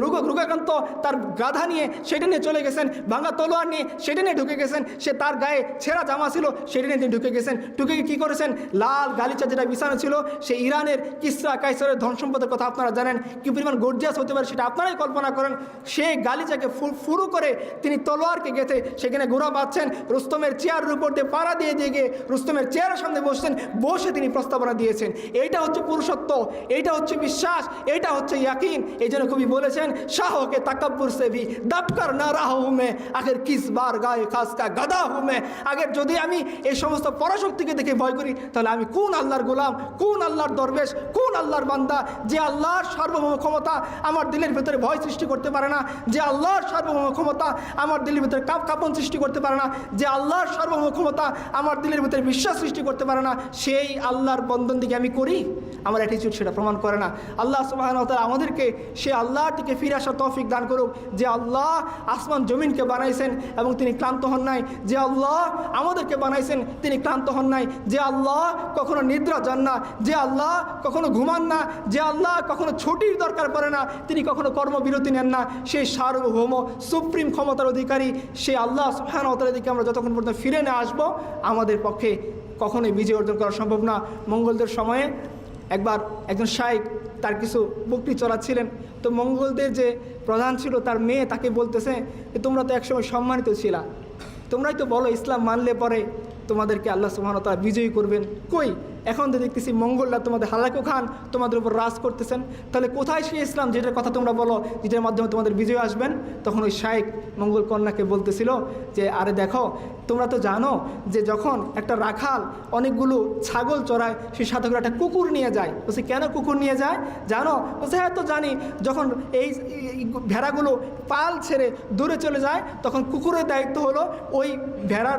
রোগাক্রান্ত তার গাধা নিয়ে সেটা নিয়ে চলে গেছেন, ভাঙা তলোয়ার নিয়ে সেটা নিয়ে ঢুকে গেছেন। সে তার গায়ে ছেঁড়া জামা ছিল, সেটা নিয়ে তিনি ঢুকে গেছেন। ঢুকে কী করেছেন? লাল গালিচা যেটা বিছানো ছিল, সে ইরানের কিসরা কায়সারের ধন সম্পদের কথা আপনারা জানেন, কি পরিমাণ গর্জিয়াস হতে পারে সেটা আপনারাই কল্পনা করেন। সেই গালিচাকে ফুরু করে তিনি তলোয়ারকে গেঁথে সেখানে ঘোড়া বাঁধছেন, রুস্তমের চেয়ারের উপর দিয়ে পাড়া দিয়ে গিয়ে রুস্তমের চেয়ারের সামনে বসছেন, বসে তিনি প্রস্তাবনা দিয়েছেন। এইটা হচ্ছে পুরুষত্ব, এইটা হচ্ছে বিশ্বাস, এইটা হচ্ছে ইয়াকিন। এই জন্য কবি বলেছেন শাহকে তাকাব্বুর সে ভি দবকর না রাহা হুঁ মে আখির কিস বার গায়ে খাস কা গাদা হুঁ মে। আগের যদি আমি এই সমস্ত পরাশক্তিকে দেখে ভয় করি তাহলে আমি কোন আল্লাহর গোলাম, কোন আল্লাহর দরবেশ, কোন আল্লাহর বান্দা? যে আল্লাহর সার্বভৌম ক্ষমতা আমার দিলের ভিতরে ভয় সৃষ্টি করতে পারে না, যে আল্লাহর সার্বভৌম ক্ষমতা আমার দিলের ভিতরে কাঁপন সৃষ্টি করতে পারে না, যে আল্লাহর সার্বভৌম ক্ষমতা আমার দিলের ভিতরে বিশ্বাস সৃষ্টি করতে পারে না, সেই আল্লাহর বন্ধন দিকে আমি করি? আমার অ্যাটিচিউড সেটা প্রমাণ করে না। আল্লাহ সুবহানাহু ওয়া তাআলা আমাদেরকে সে আল্লাহর দিকে ফিরে আসার তৌফিক দান করুক, যে আল্লাহ আসমান জমিনকে বানাইছেন এবং তিনি ক্লান্ত হন নাই, যে আল্লাহ আমাদেরকে বানাইছেন তিনি ক্লান্ত হন নাই, যে আল্লাহ কখনো নিদ্রা যান না, যে আল্লাহ কখনো ঘুমান না, যে আল্লাহ কখনো ছুটির দরকার পড়ে না, তিনি কখনো কর্মবিরতি নেন না, সেই সার্বভৌম সুপ্রিম ক্ষমতার অধিকারী সেই আল্লাহ সুবহানাহু ওয়া তাআলার দিকে আমরা যতক্ষণ পর্যন্ত ফিরে না আসবো আমাদের পক্ষে কখনোই বিজয় অর্জন করা সম্ভব না। মঙ্গলদের সময়ে একবার একজন শাইখ তার কিছু বকরি চড়াচ্ছিলেন, তো মঙ্গলদের যে প্রধান ছিল তার মেয়ে তাকে বলতেছে যে তোমরা তো একসময় সম্মানিত ছিলা, তোমরাই তো বলো ইসলাম মানলে পরে তোমাদেরকে আল্লাহ সুবহানাহু ওয়া তাআলা বিজয়ী করবেন, কই এখন তো দেখতেছি মঙ্গলরা তোমাদের হালাকু খান তোমাদের উপর রাজ করতেছেন, তাহলে কোথায় সেই ইসলাম যেটার কথা তোমরা বলো যেটার মাধ্যমে তোমাদের বিজয় আসবেন? তখন ওই শাইখ মঙ্গল কন্যাকে বলতেছিল যে আরে দেখো তোমরা তো জানো যে যখন একটা রাখাল অনেকগুলো ছাগল চড়ায় সেই সাথে করে একটা কুকুর নিয়ে যায়। বলছে কেন কুকুর নিয়ে যায় জানো? বলছে হ্যাঁ তো জানি, যখন এই ভেড়াগুলো পাল ছেড়ে দূরে চলে যায় তখন কুকুরের দায়িত্ব হলো ওই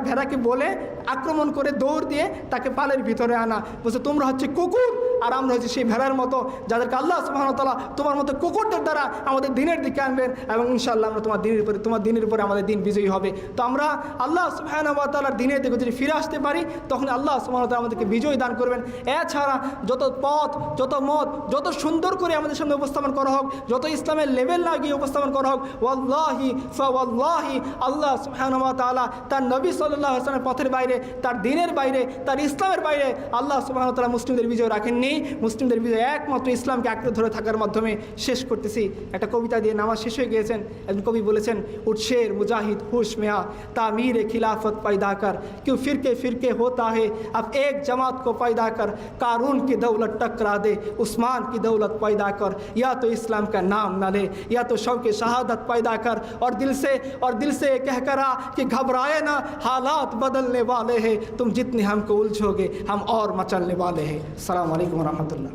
ভেড়াকে বলে আক্রমণ করে দৌড় দিয়ে তাকে পালের ভিতরে আনা। বলছে তোমরা হচ্ছে কুকুর আর আমরা হচ্ছে সেই ভেড়ার মতো যাদেরকে আল্লাহ সুবহানাহু ওয়া তাআলা তোমার মতো কুকুরদের দ্বারা আমাদের দিনের দিকে আনবেন এবং ইনশাআল্লাহ আমরা তোমার দিনের উপরে আমাদের দিন বিজয়ী হবে। তো আমরা আল্লাহ সুবহানাহু ওয়া তাআলার দিনের দিকে যদি ফিরে আসতে পারি তখন আল্লাহ সুবহানাহু ওয়া তাআলা আমাদেরকে বিজয় দান করবেন। এছাড়া যত পথ যত মত যত সুন্দর করে আমাদের সামনে উপস্থাপন করা হোক, যত ইসলামের লেভেল লাগিয়ে উপস্থাপন করা হোক, ওয়াল্লাহি ফাওয়াল্লাহি আল্লাহ সুবহানাহু ওয়া তাআলা তার নবী সাল্লাল্লাহু আলাইহি ওয়াসাল্লামের পথের বাইরে, তার দিনের বাইরে, তার ইসলামের বাইরে আল্লাহ সুবহানাহু ওয়া তাআলা মুসলিমদের বিজয় রাখেননি। মুসলিমদের বিজয় একমাত্র ইসলামকে আঁকড়ে ধরে থাকার মাধ্যমে। শেষ করতেছি একটা কবিতা দিয়ে, নামাজ শেষ হয়ে গিয়েছেন। একজন কবি বলেছেন উৎশের মুজাহিদ হুশ মেয়া तामीर खिलाफत पैदा कर क्यों फिरके फिरके होता है अब एक जमात को पैदा कर कारून की दौलत टकरा दे उस्मान की दौलत पैदा कर या तो इस्लाम का नाम न ले या तो शौक़ शहादत पैदा कर और दिल से कह करा कि घबराए ना हालात बदलने वाले हैं तुम जितने हमको उलझोगे हम और मचलने वाले हैं। अस्सलामु अलैकुम व रहमतुल्लाह।